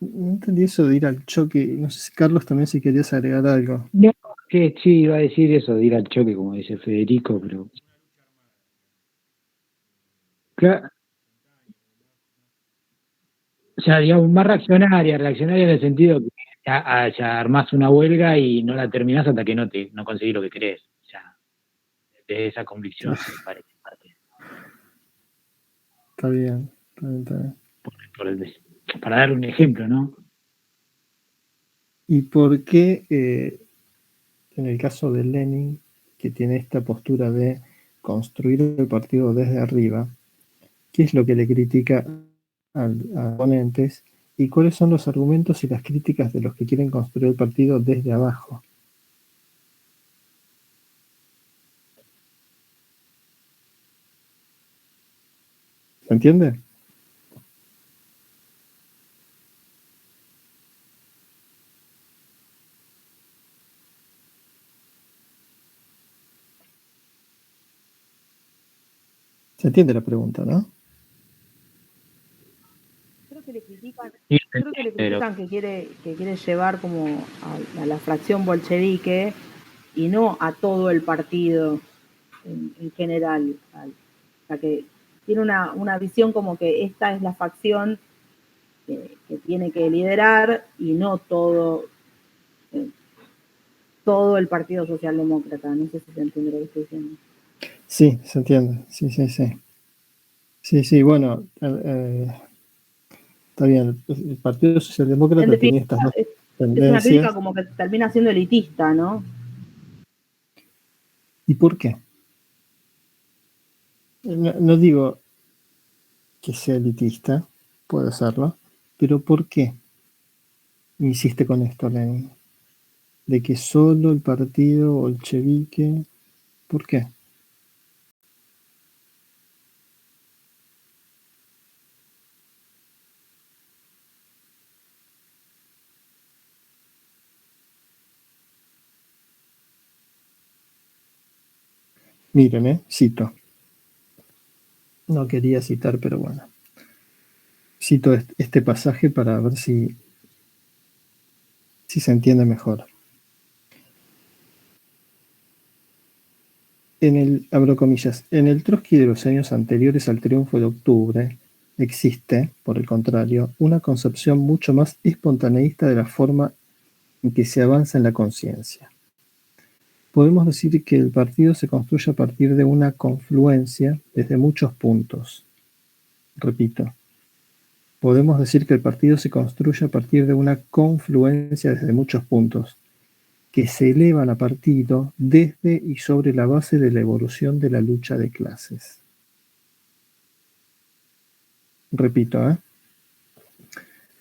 No entendí eso de ir al choque. No sé si Carlos también si querías agregar algo. No, que sí, iba a decir eso, de ir al choque, como dice Federico, pero... Claro. O sea, digamos, más reaccionaria en el sentido que ya armás una huelga y no la terminás hasta que no conseguís lo que querés. O sea, de esa convicción me parece parte. Está bien. Para darle un ejemplo, ¿no? ¿Y por qué, en el caso de Lenin, que tiene esta postura de construir el partido desde arriba, qué es lo que le critica a oponentes y cuáles son los argumentos y las críticas de los que quieren construir el partido desde abajo? ¿Se entiende? ¿Se entiende la pregunta, no? Creo que le critican que quiere llevar como a la fracción bolchevique y no a todo el partido en general. O sea, que tiene una visión como que esta es la facción que tiene que liderar y no todo el Partido Socialdemócrata. No sé si se entiende lo que estoy diciendo. Sí, se entiende. Sí. Sí, bueno, está bien. El Partido Socialdemócrata tenía estas dos tendencias. Es una crítica como que termina siendo elitista, ¿no? ¿Y por qué? No digo que sea elitista, puede serlo, pero ¿por qué insiste con esto, Lenin? De que solo el partido bolchevique, ¿por qué? Miren, cito. No quería citar, pero bueno. Cito este pasaje para ver si se entiende mejor. Abro comillas, en el Trotsky de los años anteriores al triunfo de octubre, existe, por el contrario, una concepción mucho más espontaneísta de la forma en que se avanza en la conciencia. Podemos decir que el partido se construye a partir de una confluencia desde muchos puntos. Repito, podemos decir que el partido se construye a partir de una confluencia desde muchos puntos, que se elevan a partido desde y sobre la base de la evolución de la lucha de clases. Repito,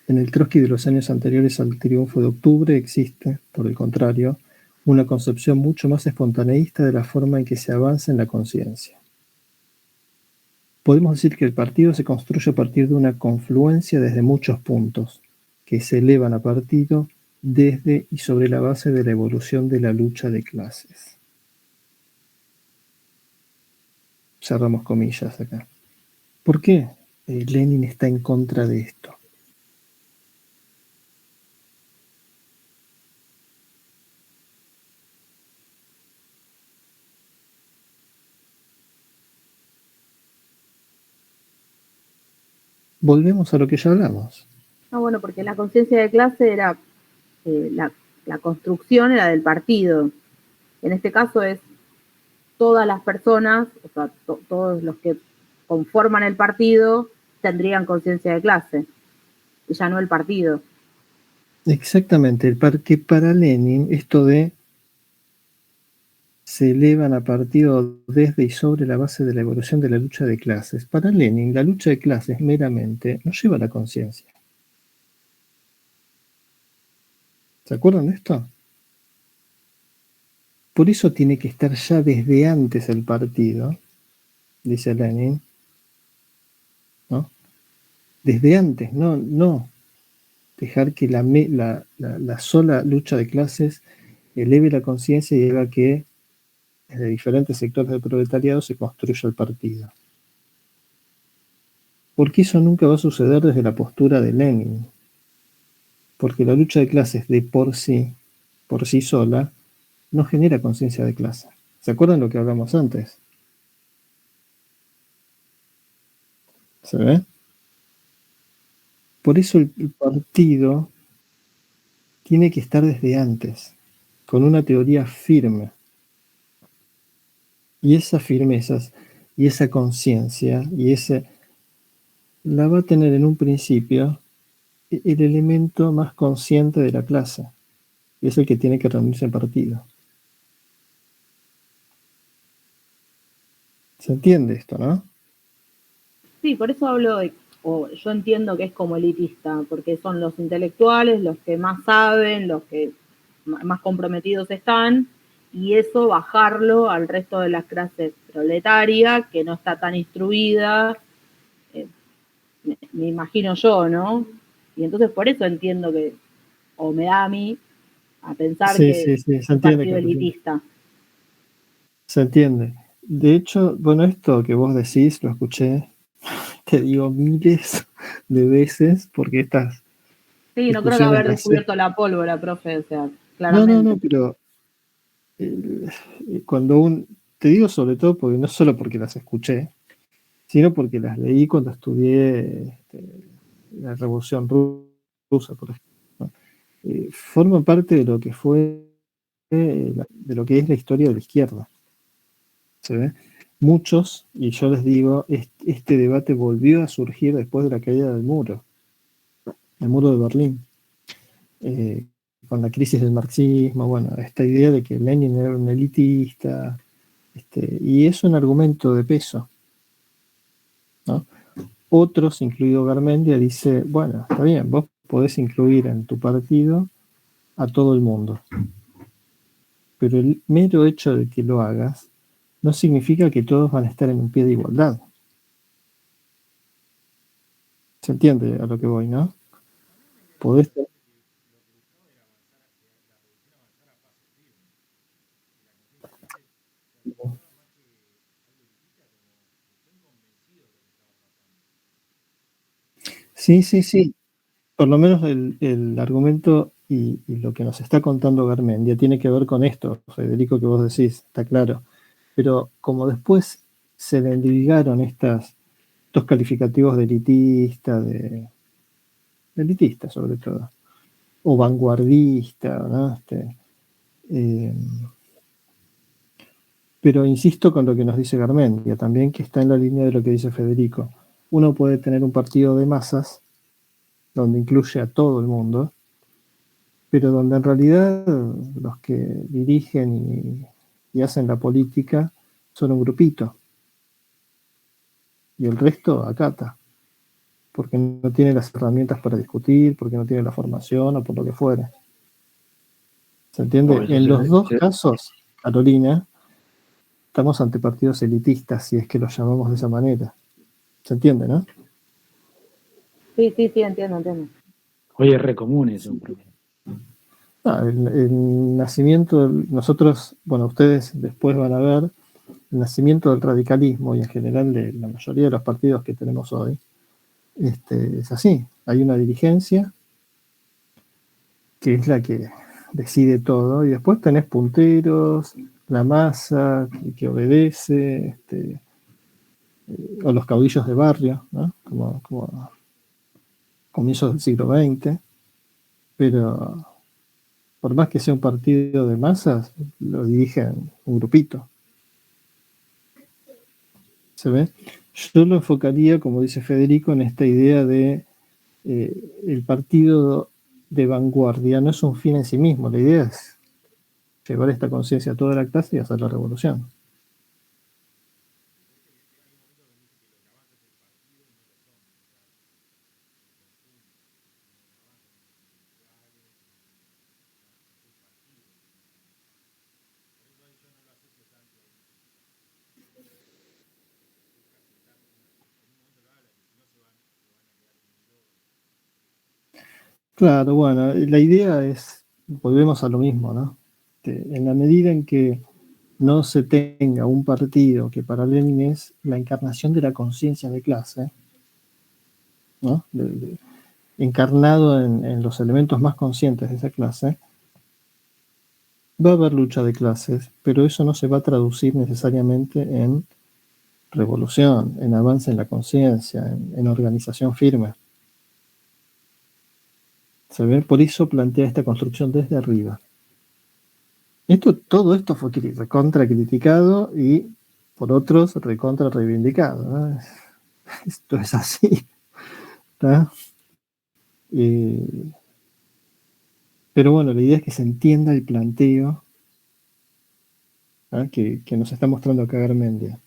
en el Trotsky de los años anteriores al triunfo de octubre existe, por el contrario, una concepción mucho más espontaneísta de la forma en que se avanza en la conciencia. Podemos decir que el partido se construye a partir de una confluencia desde muchos puntos, que se elevan a partido desde y sobre la base de la evolución de la lucha de clases. Cerramos comillas acá. ¿Por qué Lenin está en contra de esto? Volvemos a lo que ya hablamos. Bueno, porque la conciencia de clase era la construcción era del partido. En este caso es todas las personas, o sea, todos los que conforman el partido tendrían conciencia de clase, y ya no el partido. Exactamente, que para Lenin esto de se elevan a partido desde y sobre la base de la evolución de la lucha de clases. Para Lenin, la lucha de clases meramente no lleva a la conciencia. ¿Se acuerdan de esto? Por eso tiene que estar ya desde antes el partido, dice Lenin, ¿no? Desde antes, no dejar que la sola lucha de clases eleve la conciencia y haga que desde diferentes sectores del proletariado se construya el partido. Porque eso nunca va a suceder desde la postura de Lenin. Porque la lucha de clases de por sí sola, no genera conciencia de clase. ¿Se acuerdan lo que hablamos antes? ¿Se ve? Por eso el partido tiene que estar desde antes, con una teoría firme. Y esa firmeza, y esa conciencia, y ese la va a tener en un principio el elemento más consciente de la clase, y es el que tiene que reunirse en partido. ¿Se entiende esto, no? Sí, por eso hablo yo entiendo que es como elitista, porque son los intelectuales, los que más saben, los que más comprometidos están, y eso bajarlo al resto de la clase proletaria, que no está tan instruida, me imagino yo, ¿no? Y entonces por eso entiendo que, o me da a mí, a pensar Sí, que sí, es un partido elitista. Se entiende. De hecho, bueno, esto que vos decís, lo escuché, te digo, miles de veces, porque estas Sí, no creo que haber descubierto la pólvora, profe, o sea, claramente. No, pero cuando te digo sobre todo porque no solo porque las escuché, sino porque las leí cuando estudié la Revolución Rusa, por ejemplo, ¿no? Forman parte de lo que fue, de lo que es la historia de la izquierda. ¿Se ve? Muchos, y yo les digo, este debate volvió a surgir después de la caída del muro de Berlín, con la crisis del marxismo, bueno, esta idea de que Lenin era un elitista, y es un argumento de peso, ¿no? Otros, incluido Garmendia, dice, bueno, está bien, vos podés incluir en tu partido a todo el mundo, pero el mero hecho de que lo hagas no significa que todos van a estar en un pie de igualdad. ¿Se entiende a lo que voy, no? Podés... Sí. Por lo menos el argumento y lo que nos está contando Garmendia tiene que ver con esto, Federico, que vos decís, está claro. Pero como después se le endilgaron estos calificativos de elitista sobre todo, o vanguardista, ¿no? Pero insisto con lo que nos dice Garmendia también, que está en la línea de lo que dice Federico. Uno puede tener un partido de masas donde incluye a todo el mundo, pero donde en realidad los que dirigen y hacen la política son un grupito, y el resto acata, porque no tiene las herramientas para discutir, porque no tiene la formación o por lo que fuera. ¿Se entiende? En los dos casos, Carolina, estamos ante partidos elitistas, si es que los llamamos de esa manera. ¿Se entiende, no? Sí, entiendo. Hoy es re común eso. El nacimiento, nosotros, bueno, ustedes después van a ver el nacimiento del radicalismo y en general de la mayoría de los partidos que tenemos hoy, es así. Hay una dirigencia que es la que decide todo y después tenés punteros, la masa que obedece, o los caudillos de barrio, ¿no? Como comienzos del siglo XX, pero por más que sea un partido de masas, lo dirigen un grupito. ¿Se ve? Yo lo enfocaría, como dice Federico, en esta idea de el partido de vanguardia no es un fin en sí mismo, la idea es llevar esta conciencia a toda la clase y hacer la revolución. Claro, bueno, la idea es, volvemos a lo mismo, ¿no? En la medida en que no se tenga un partido que para Lenin es la encarnación de la conciencia de clase, ¿no? Encarnado en los elementos más conscientes de esa clase, va a haber lucha de clases, pero eso no se va a traducir necesariamente en revolución, en avance en la conciencia, en organización firme. ¿Se ve? Por eso plantea esta construcción desde arriba. Todo esto fue recontra criticado y por otros recontra reivindicado, ¿no? Esto es así. ¿Está? Pero bueno, la idea es que se entienda el planteo, ¿ah?, que nos está mostrando acá Garmendia.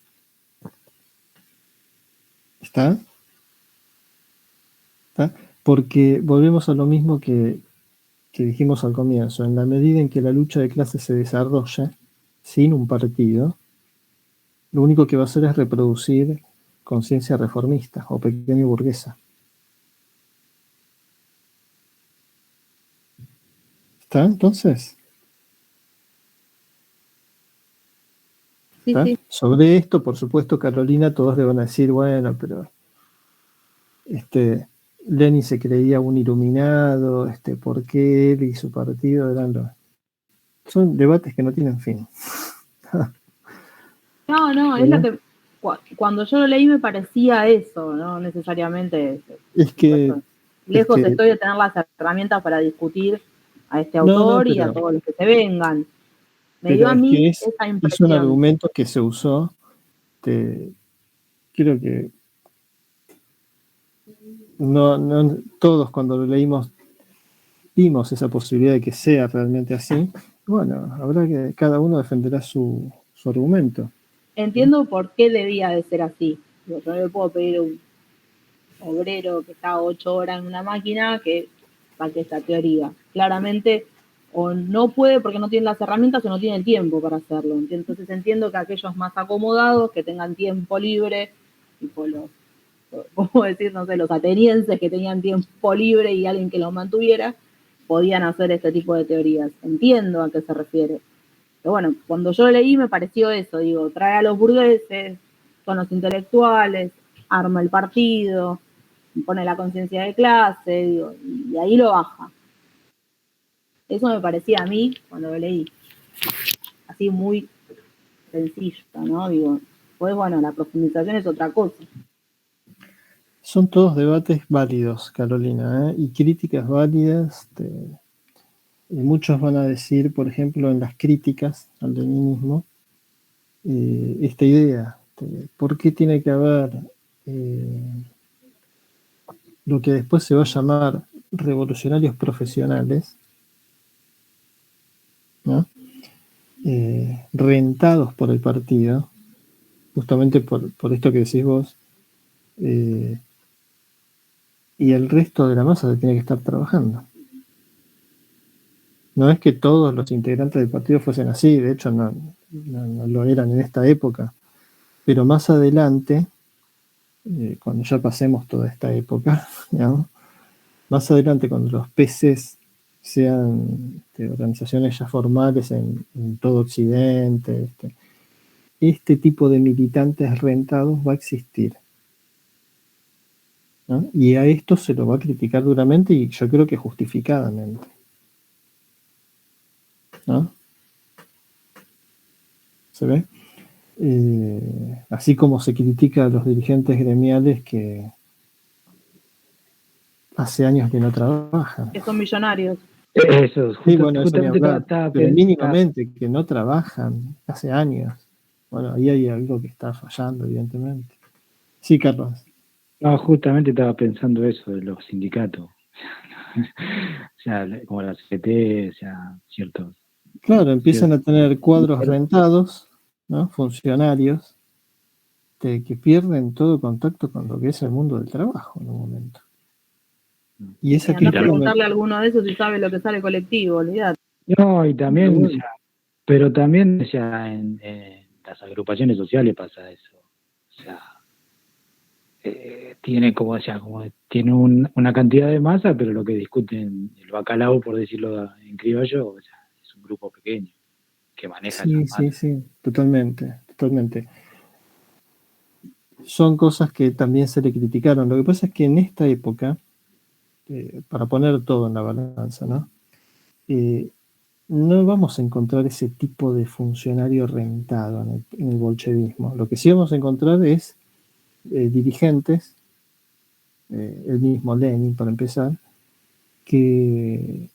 ¿Está? ¿Está? Porque volvemos a lo mismo que dijimos al comienzo. En la medida en que la lucha de clases se desarrolla sin un partido, lo único que va a hacer es reproducir conciencia reformista o pequeño burguesa. ¿Está? Entonces, Sí, ¿está? sí. Sobre esto, por supuesto, Carolina, todos le van a decir, bueno, pero Lenin se creía un iluminado, ¿por qué él y su partido eran los...? Son debates que no tienen fin. No, es lo que cuando yo lo leí me parecía eso, no necesariamente eso. Es que... Lejos estoy de tener las herramientas para discutir a este autor y a todos los que se vengan. Me dio a mí esa impresión. Es un argumento que se usó, creo que no todos cuando lo leímos vimos esa posibilidad de que sea realmente así. Bueno, habrá que cada uno defenderá su argumento. Entiendo por qué debía de ser así. Yo no le puedo pedir a un obrero que está 8 horas en una máquina que saque esta teoría. Claramente, o no puede porque no tiene las herramientas o no tiene el tiempo para hacerlo. Entonces entiendo que aquellos más acomodados, que tengan tiempo libre, tipo ¿cómo decir? No sé, los atenienses que tenían tiempo libre y alguien que los mantuviera, podían hacer este tipo de teorías. Entiendo a qué se refiere. Pero bueno, cuando yo leí me pareció eso, digo, trae a los burgueses, son los intelectuales, arma el partido, pone la conciencia de clase, digo, y ahí lo baja. Eso me parecía a mí cuando lo leí. Así muy sencillo, ¿no? Digo, pues bueno, la profundización es otra cosa. Son todos debates válidos, Carolina, y críticas válidas. Y muchos van a decir, por ejemplo, en las críticas al leninismo, esta idea, ¿por qué tiene que haber lo que después se va a llamar revolucionarios profesionales, ¿no? Rentados por el partido, justamente por esto que decís vos, y el resto de la masa tiene que estar trabajando? No es que todos los integrantes del partido fuesen así, de hecho no lo eran en esta época, pero más adelante, cuando ya pasemos toda esta época, digamos, más adelante cuando los PCs sean organizaciones ya formales en todo Occidente, este tipo de militantes rentados va a existir, ¿no? Y a esto se lo va a criticar duramente y yo creo que justificadamente, ¿no? ¿Se ve? Así como se critica a los dirigentes gremiales que hace años que no trabajan. Que son millonarios. Eso, sí, bueno, eso ni hablar, pero mínimamente que no trabajan hace años. Bueno, ahí hay algo que está fallando, evidentemente. Sí, Carlos. No, justamente estaba pensando eso de los sindicatos. O sea, como la CGT, o sea, ciertos... Claro, empiezan a tener cuadros rentados, ¿no? Funcionarios que pierden todo contacto con lo que es el mundo del trabajo en un momento. Y esa no preguntarle a alguno de esos si sabe lo que sale colectivo, olvidate. No, y también, o sea, pero también, o sea, en las agrupaciones sociales pasa eso. O sea, tiene como, o sea, como tiene una cantidad de masa, pero lo que discuten el bacalao, por decirlo en criollo, o sea, es un grupo pequeño que maneja esa masa. Sí, totalmente. Son cosas que también se le criticaron. Lo que pasa es que en esta época, para poner todo en la balanza, ¿no? No vamos a encontrar ese tipo de funcionario rentado en el bolchevismo. Lo que sí vamos a encontrar es dirigentes, el mismo Lenin, para empezar, que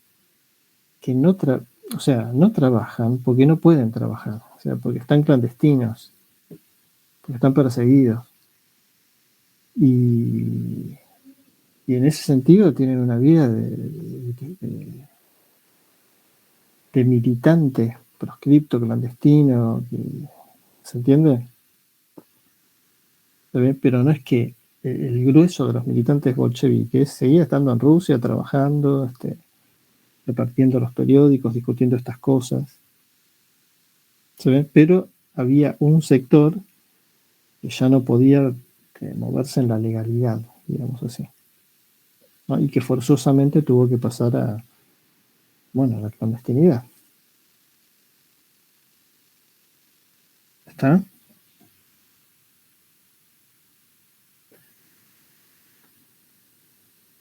no trabajan porque no pueden trabajar, o sea, porque están clandestinos, porque están perseguidos. Y Y en ese sentido tienen una vida de militante, proscripto, clandestino, ¿se entiende? Pero no es que el grueso de los militantes bolcheviques seguía estando en Rusia, trabajando, repartiendo los periódicos, discutiendo estas cosas. ¿Se ve? Pero había un sector que ya no podía moverse en la legalidad, digamos así, ¿no? Y que forzosamente tuvo que pasar a la clandestinidad. ¿Está?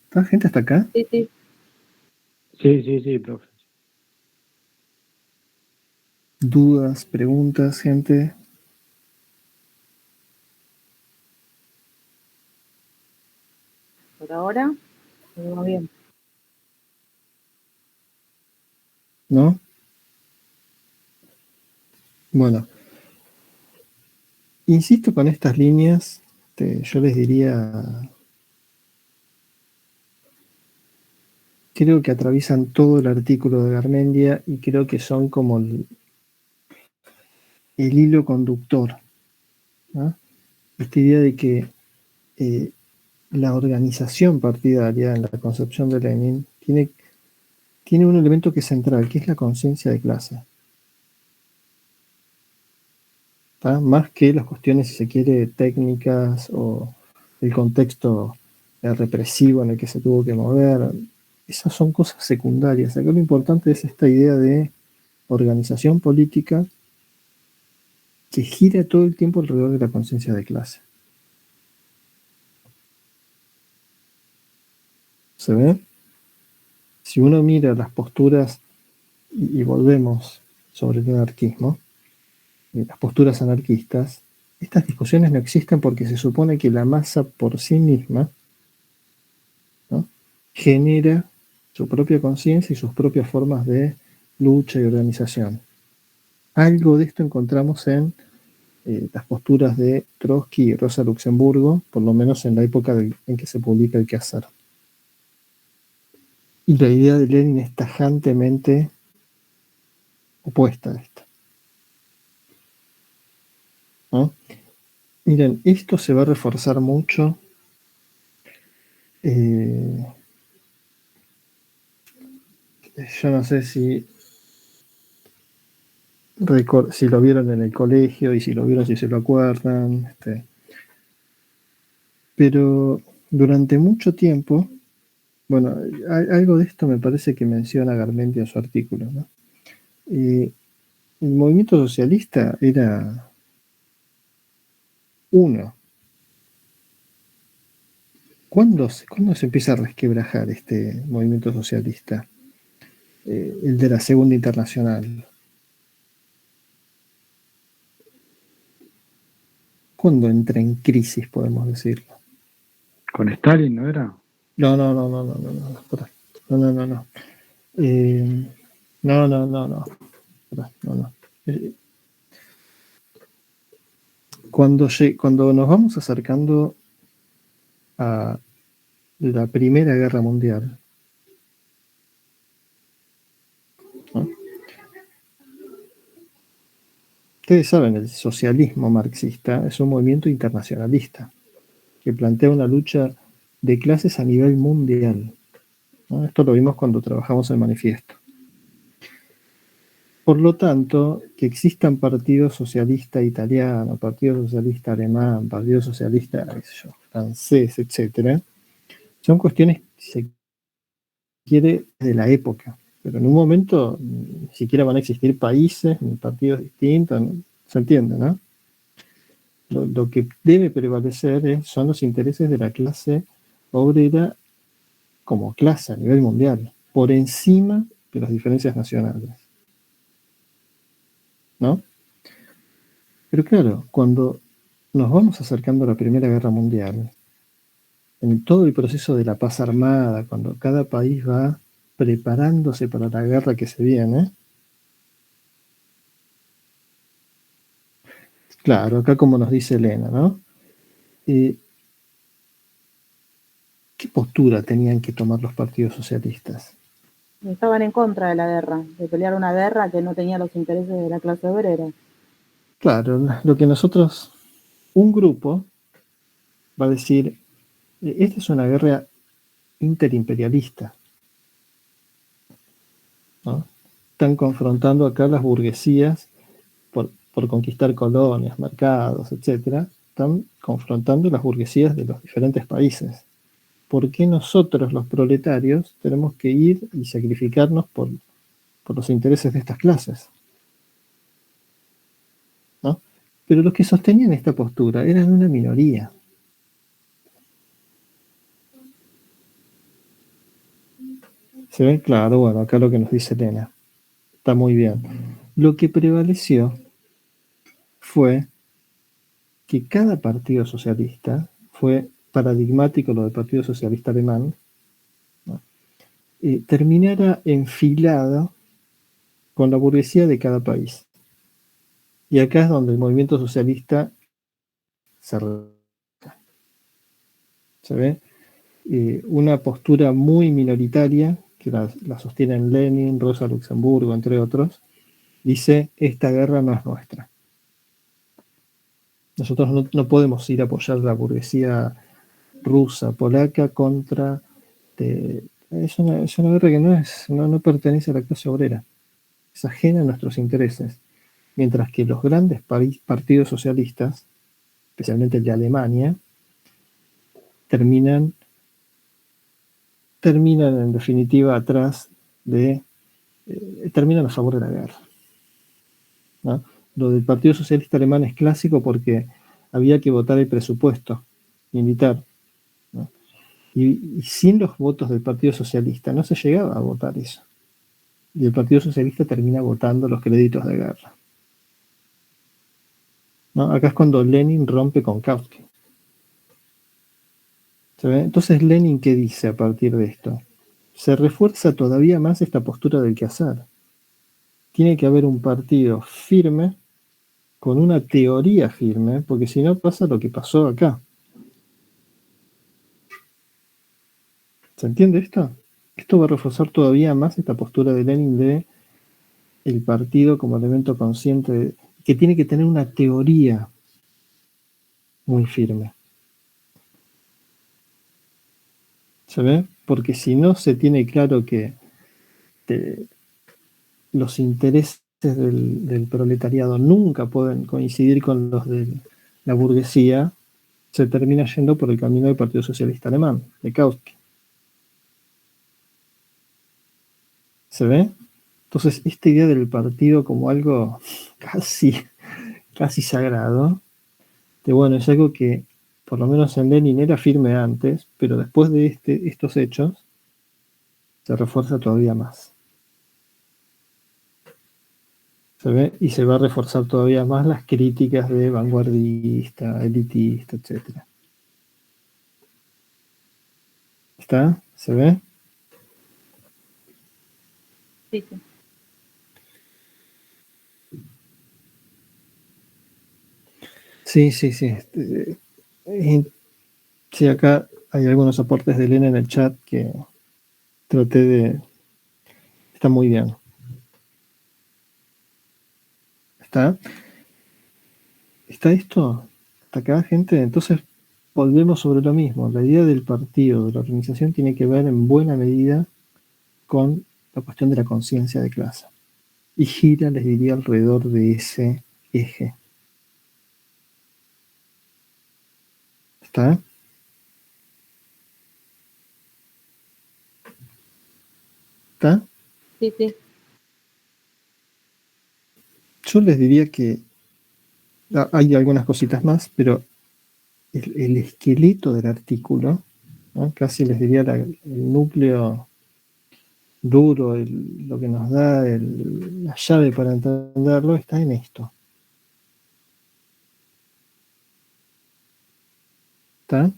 ¿Está gente hasta acá? Sí, sí. Sí, profe. ¿Dudas, preguntas, gente? Por ahora, todo bien. ¿No? Bueno, insisto con estas líneas, yo les diría, creo que atraviesan todo el artículo de Garmendia y creo que son como el hilo conductor, ¿no? Esta idea de que la organización partidaria en la concepción de Lenin tiene un elemento que es central, que es la conciencia de clase. ¿Tá? Más que las cuestiones, si se quiere, técnicas o el contexto represivo en el que se tuvo que mover. Esas son cosas secundarias. Acá lo importante es esta idea de organización política que gira todo el tiempo alrededor de la conciencia de clase. ¿Se ve? Si uno mira las posturas, y volvemos sobre el anarquismo, las posturas anarquistas, estas discusiones no existen porque se supone que la masa por sí misma, ¿no?, genera su propia conciencia y sus propias formas de lucha y organización. Algo de esto encontramos en las posturas de Trotsky y Rosa Luxemburgo, por lo menos en la época en que se publica El Quehacer. Y la idea de Lenin es tajantemente opuesta a esto, ¿no? Miren, esto se va a reforzar mucho. Yo no sé si lo vieron en el colegio y si lo vieron, si se lo acuerdan. Pero durante mucho tiempo, bueno, algo de esto me parece que menciona Garmendia en su artículo, ¿no? El movimiento socialista era uno. ¿Cuándo se empieza a resquebrajar este movimiento socialista? El de la Segunda Internacional. ¿Cuándo entra en crisis, podemos decirlo? ¿Con Stalin no era? No. Cuando nos vamos acercando a la Primera Guerra Mundial, ¿no? Ustedes saben, el socialismo marxista es un movimiento internacionalista que plantea una lucha de clases a nivel mundial, ¿no? Esto lo vimos cuando trabajamos el manifiesto. Por lo tanto, que existan partido socialista italiano, partido socialista alemán, partido socialista francés, etc., son cuestiones, si se quiere, de la época. Pero en un momento ni siquiera van a existir países ni partidos distintos, ¿no? ¿Se entiende, no? Lo que debe prevalecer son los intereses de la clase obrera como clase a nivel mundial, por encima de las diferencias nacionales, ¿no? Pero claro, cuando nos vamos acercando a la Primera Guerra Mundial, en todo el proceso de la paz armada, cuando cada país va preparándose para la guerra que se viene, claro, acá como nos dice Elena, ¿no? ¿qué postura tenían que tomar los partidos socialistas? Estaban en contra de la guerra, de pelear una guerra que no tenía los intereses de la clase obrera. Claro, lo que nosotros, un grupo va a decir, esta es una guerra interimperialista, ¿no? Están confrontando acá las burguesías por conquistar colonias, mercados, etcétera. Están confrontando las burguesías de los diferentes países. ¿Por qué nosotros, los proletarios, tenemos que ir y sacrificarnos por los intereses de estas clases? ¿No? Pero los que sostenían esta postura eran una minoría. ¿Se ve? Claro, bueno, acá lo que nos dice Elena. Está muy bien. Lo que prevaleció fue que cada partido socialista, fue paradigmático lo del Partido Socialista Alemán, ¿no? Terminara enfilado con la burguesía de cada país. Y acá es donde el movimiento socialista se ve una postura muy minoritaria, que la sostienen Lenin, Rosa Luxemburgo, entre otros, dice, esta guerra no es nuestra. Nosotros no podemos ir a apoyar la burguesía rusa, polaca, contra... es una guerra que no pertenece a la clase obrera. Es ajena a nuestros intereses. Mientras que los grandes partidos socialistas, especialmente el de Alemania, terminan en definitiva atrás terminan a favor de la guerra, ¿no? Lo del Partido Socialista Alemán es clásico porque había que votar el presupuesto militar, ¿no? Y sin los votos del Partido Socialista no se llegaba a votar eso. Y el Partido Socialista termina votando los créditos de guerra, ¿no? Acá es cuando Lenin rompe con Kautsky. ¿Se ve? Entonces Lenin, ¿qué dice a partir de esto? Se refuerza todavía más esta postura del quehacer. Tiene que haber un partido firme, con una teoría firme, porque si no pasa lo que pasó acá. ¿Se entiende esto? Esto va a reforzar todavía más esta postura de Lenin de el partido como elemento consciente, que tiene que tener una teoría muy firme. ¿Se ve? Porque si no se tiene claro que los intereses del proletariado nunca pueden coincidir con los de la burguesía, se termina yendo por el camino del Partido Socialista Alemán, de Kautsky. ¿Se ve? Entonces, esta idea del partido como algo casi sagrado, bueno, es algo que por lo menos en Lenin era firme antes, pero después de estos hechos se refuerza todavía más. ¿Se ve? Y se va a reforzar todavía más las críticas de vanguardista, elitista, etc. ¿Está? ¿Se ve? Sí, sí. Sí. Sí, acá hay algunos aportes de Elena en el chat que traté de... Está muy bien. ¿Está esto? ¿Está acá, gente? Entonces, volvemos sobre lo mismo. La idea del partido, de la organización, tiene que ver en buena medida con la cuestión de la conciencia de clase. Y gira, les diría, alrededor de ese eje. ¿Está? ¿Está? Sí. Yo les diría que hay algunas cositas más, pero el esqueleto del artículo, ¿no? Casi les diría el núcleo duro, lo que nos da la llave para entenderlo, está en esto. ¿Está?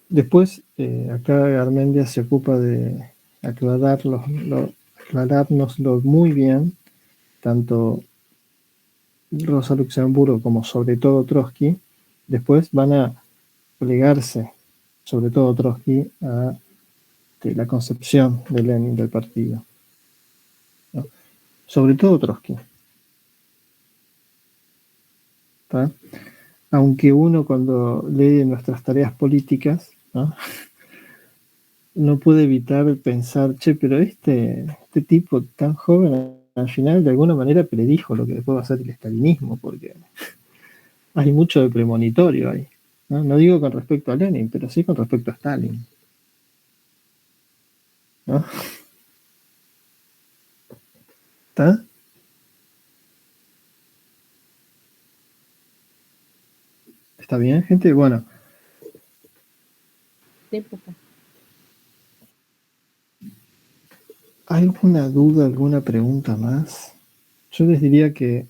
Después, acá Garmendia se ocupa de aclarárnoslo muy bien, tanto Rosa Luxemburgo como sobre todo Trotsky, después van a plegarse, sobre todo Trotsky, a la concepción de Lenin del partido, ¿no? Sobre todo Trotsky. ¿Tá? Aunque uno cuando lee nuestras tareas políticas, ¿no? No puede evitar pensar, che, pero este tipo tan joven al final de alguna manera predijo lo que después va a ser el estalinismo, porque hay mucho de premonitorio ahí, ¿no? No digo con respecto a Lenin, pero sí con respecto a Stalin, ¿no? ¿Está? ¿Está bien, gente? Bueno. Sí, profe. ¿Alguna duda, alguna pregunta más? Yo les diría que,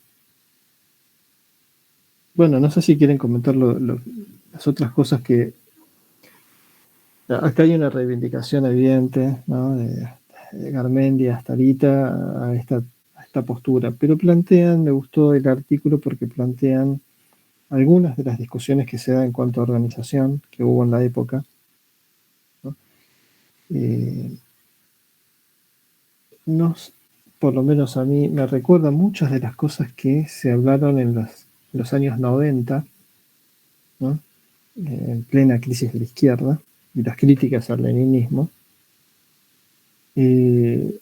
bueno, no sé si quieren comentar las otras cosas que... Acá hay una reivindicación evidente, ¿no? de Garmendia hasta ahorita a esta postura, pero me gustó el artículo porque plantean algunas de las discusiones que se dan en cuanto a organización que hubo en la época, ¿no? Por lo menos a mí, me recuerda muchas de las cosas que se hablaron en los años 90, ¿no? En plena crisis de la izquierda, y las críticas al leninismo. Y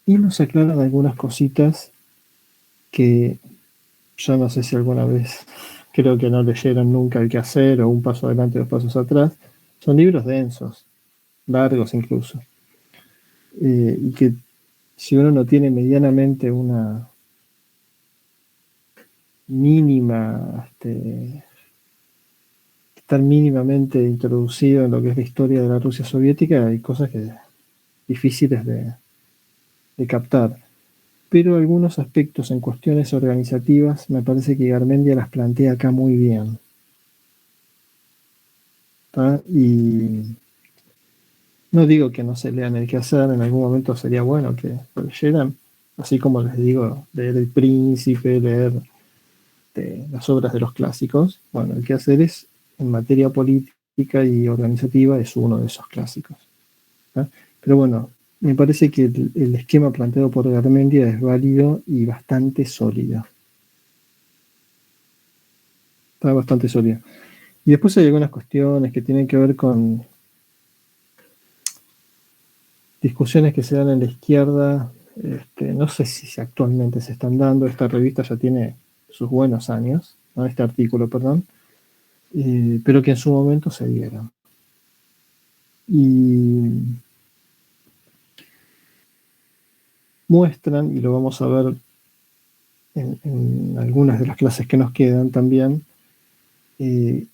nos aclaran algunas cositas que yo no sé si alguna vez, creo que no leyeron nunca El Quehacer o Un Paso Adelante, Dos Pasos Atrás. Son libros densos, largos incluso. Y que si uno no tiene medianamente una mínima, estar mínimamente introducido en lo que es la historia de la Rusia soviética, hay cosas que difíciles de captar. Pero algunos aspectos en cuestiones organizativas me parece que Garmendia las plantea acá muy bien. ¿Tá? Y no digo que no se lean El Quehacer, en algún momento sería bueno que lo leyeran, así como les digo, leer El Príncipe, leer las obras de los clásicos. Bueno, El Quehacer es, en materia política y organizativa, es uno de esos clásicos. ¿Tá? Pero bueno, me parece que el esquema planteado por Garmendia es válido y bastante sólido. Está bastante sólido. Y después hay algunas cuestiones que tienen que ver con discusiones que se dan en la izquierda. No sé si actualmente se están dando. Esta revista ya tiene sus buenos años, ¿no? Este artículo, perdón, pero que en su momento se dieron. Y muestran, y lo vamos a ver en algunas de las clases que nos quedan también, el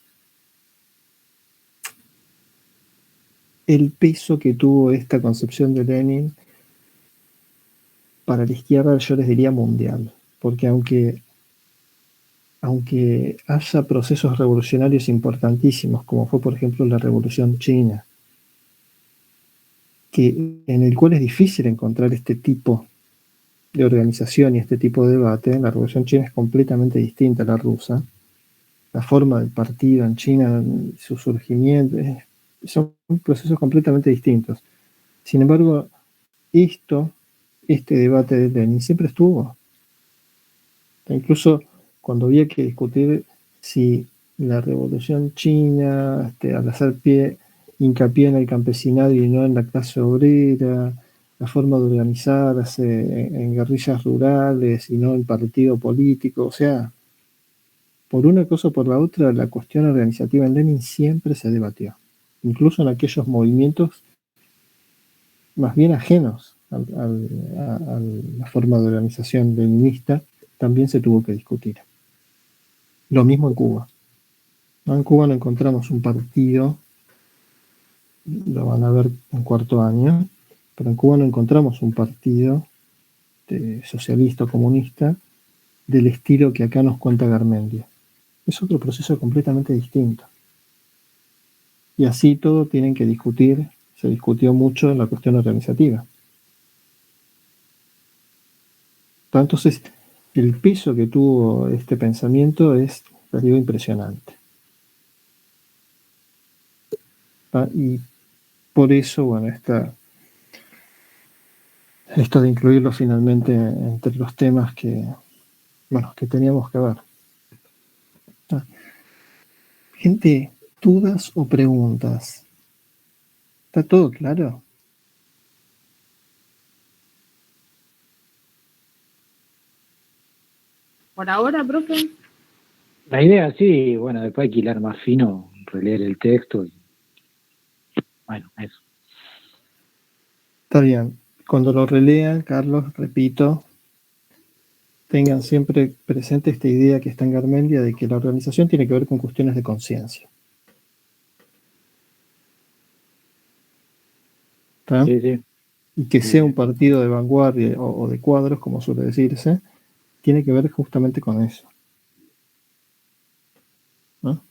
peso que tuvo esta concepción de Lenin para la izquierda, yo les diría mundial, porque aunque haya procesos revolucionarios importantísimos, como fue por ejemplo la Revolución China, en el cual es difícil encontrar este tipo de organización y este tipo de debate, la Revolución China es completamente distinta a la rusa, la forma del partido en China, su surgimiento, son procesos completamente distintos. Sin embargo, este debate de Lenin siempre estuvo. Incluso cuando había que discutir si la Revolución China, al hacer hincapié en el campesinado y no en la clase obrera, la forma de organizarse en guerrillas rurales y no en partido político, o sea, por una cosa o por la otra, la cuestión organizativa en Lenin siempre se debatió, incluso en aquellos movimientos más bien ajenos a la forma de organización leninista, también se tuvo que discutir. Lo mismo en Cuba. ¿No? En Cuba no encontramos un partido, lo van a ver en cuarto año, pero en Cuba no encontramos un partido socialista o comunista del estilo que acá nos cuenta Garmendia. Es otro proceso completamente distinto. Y así todo tienen que discutir, se discutió mucho en la cuestión organizativa. Entonces, el peso que tuvo este pensamiento es, les digo, impresionante. Y por eso, bueno, esto de incluirlo finalmente entre los temas que teníamos que ver. Gente, ¿dudas o preguntas? ¿Está todo claro? Por ahora, profe. La idea, sí, bueno, después hay que hilar más fino, releer el texto. Bueno, eso. Está bien. Cuando lo relean, Carlos, repito, tengan siempre presente esta idea que está en Garmendia de que la organización tiene que ver con cuestiones de conciencia. Sí, sí. Y que sea un partido de vanguardia o de cuadros, como suele decirse, tiene que ver justamente con eso. ¿No?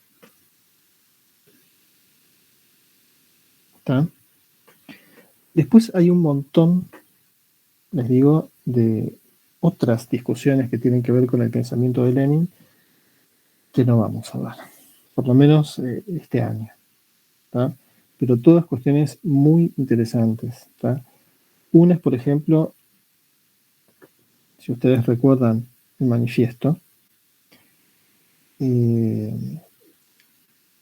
¿Está? Después hay un montón, les digo, de otras discusiones que tienen que ver con el pensamiento de Lenin que no vamos a ver, por lo menos este año. ¿Está? Pero todas cuestiones muy interesantes. ¿Está? Una es, por ejemplo, si ustedes recuerdan el manifiesto,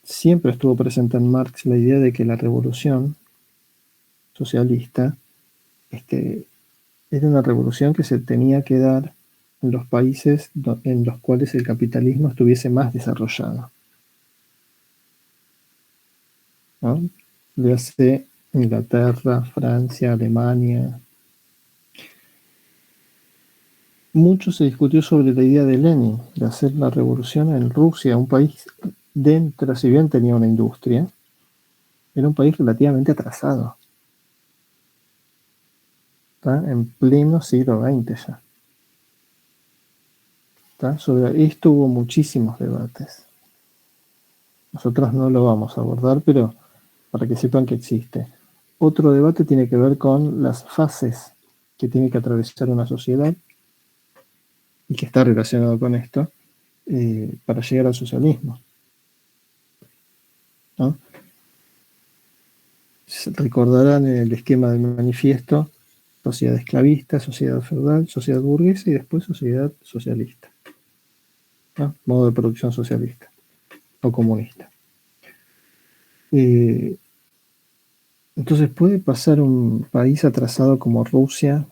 siempre estuvo presente en Marx la idea de que la revolución socialista era una revolución que se tenía que dar en los países en los cuales el capitalismo estuviese más desarrollado. ¿No? Le hace Inglaterra, Francia, Alemania. Mucho se discutió sobre la idea de Lenin de hacer la revolución en Rusia, un país dentro, si bien tenía una industria, era un país relativamente atrasado. ¿Está? En pleno siglo XX ya. ¿Está? Sobre esto hubo muchísimos debates. Nosotros no lo vamos a abordar, pero para que sepan que existe. Otro debate tiene que ver con las fases que tiene que atravesar una sociedad y que está relacionado con esto para llegar al socialismo. ¿No? Recordarán el esquema del manifiesto: sociedad esclavista, sociedad feudal, sociedad burguesa y después sociedad socialista. ¿No? Modo de producción socialista o comunista. Entonces puede pasar un país atrasado como Rusia,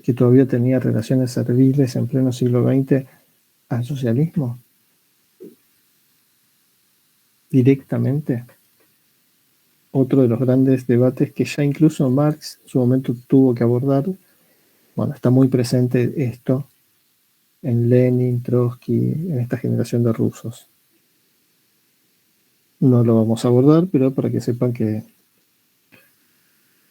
que todavía tenía relaciones serviles en pleno siglo XX, al socialismo directamente. Otro de los grandes debates que ya incluso Marx en su momento tuvo que abordar. Bueno, está muy presente esto en Lenin, Trotsky, en esta generación de rusos. No lo vamos a abordar, pero para que sepan que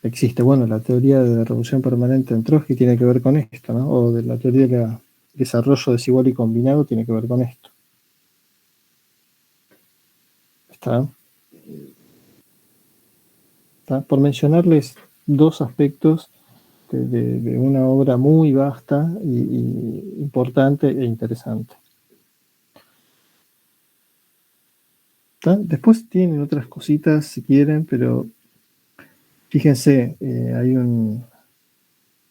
existe. Bueno, la teoría de la revolución permanente en Trotsky tiene que ver con esto, ¿no? O de la teoría del desarrollo desigual y combinado tiene que ver con esto. ¿Está? Por mencionarles dos aspectos de una obra muy vasta y importante e interesante. ¿Está? Después tienen otras cositas si quieren, pero fíjense,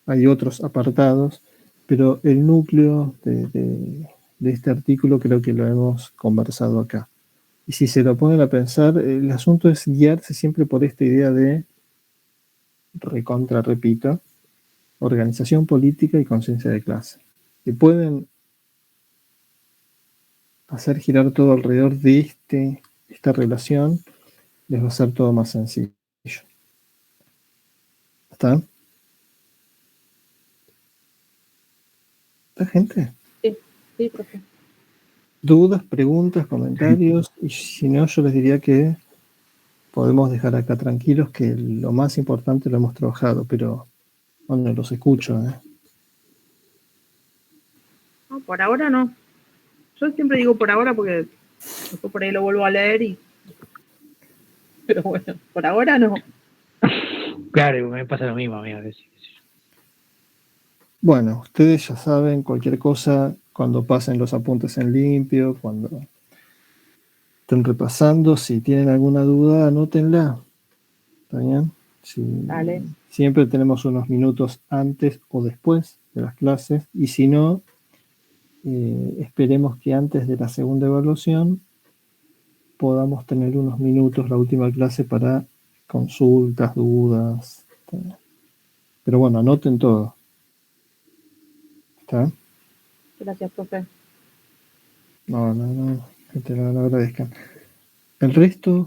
hay otros apartados, pero el núcleo de este artículo creo que lo hemos conversado acá. Y si se lo ponen a pensar, el asunto es guiarse siempre por esta idea de, repito, organización política y conciencia de clase. Que pueden hacer girar todo alrededor de esta relación, les va a ser todo más sencillo. ¿Está? ¿Está, gente? Sí, profe. ¿Dudas, preguntas, comentarios? Y si no, yo les diría que podemos dejar acá tranquilos que lo más importante lo hemos trabajado, pero bueno, los escucho. No, por ahora no. Yo siempre digo por ahora porque después por ahí lo vuelvo a leer pero bueno, por ahora no. Claro, me pasa lo mismo, amigo. Bueno, ustedes ya saben, cualquier cosa, cuando pasen los apuntes en limpio, cuando estén repasando, si tienen alguna duda, anótenla. ¿Está bien? Dale. Siempre tenemos unos minutos antes o después de las clases, y si no, esperemos que antes de la segunda evaluación podamos tener unos minutos, la última clase, para consultas, dudas. Pero bueno, anoten todo. ¿Está? Gracias, profe. No, que te lo agradezcan. El resto,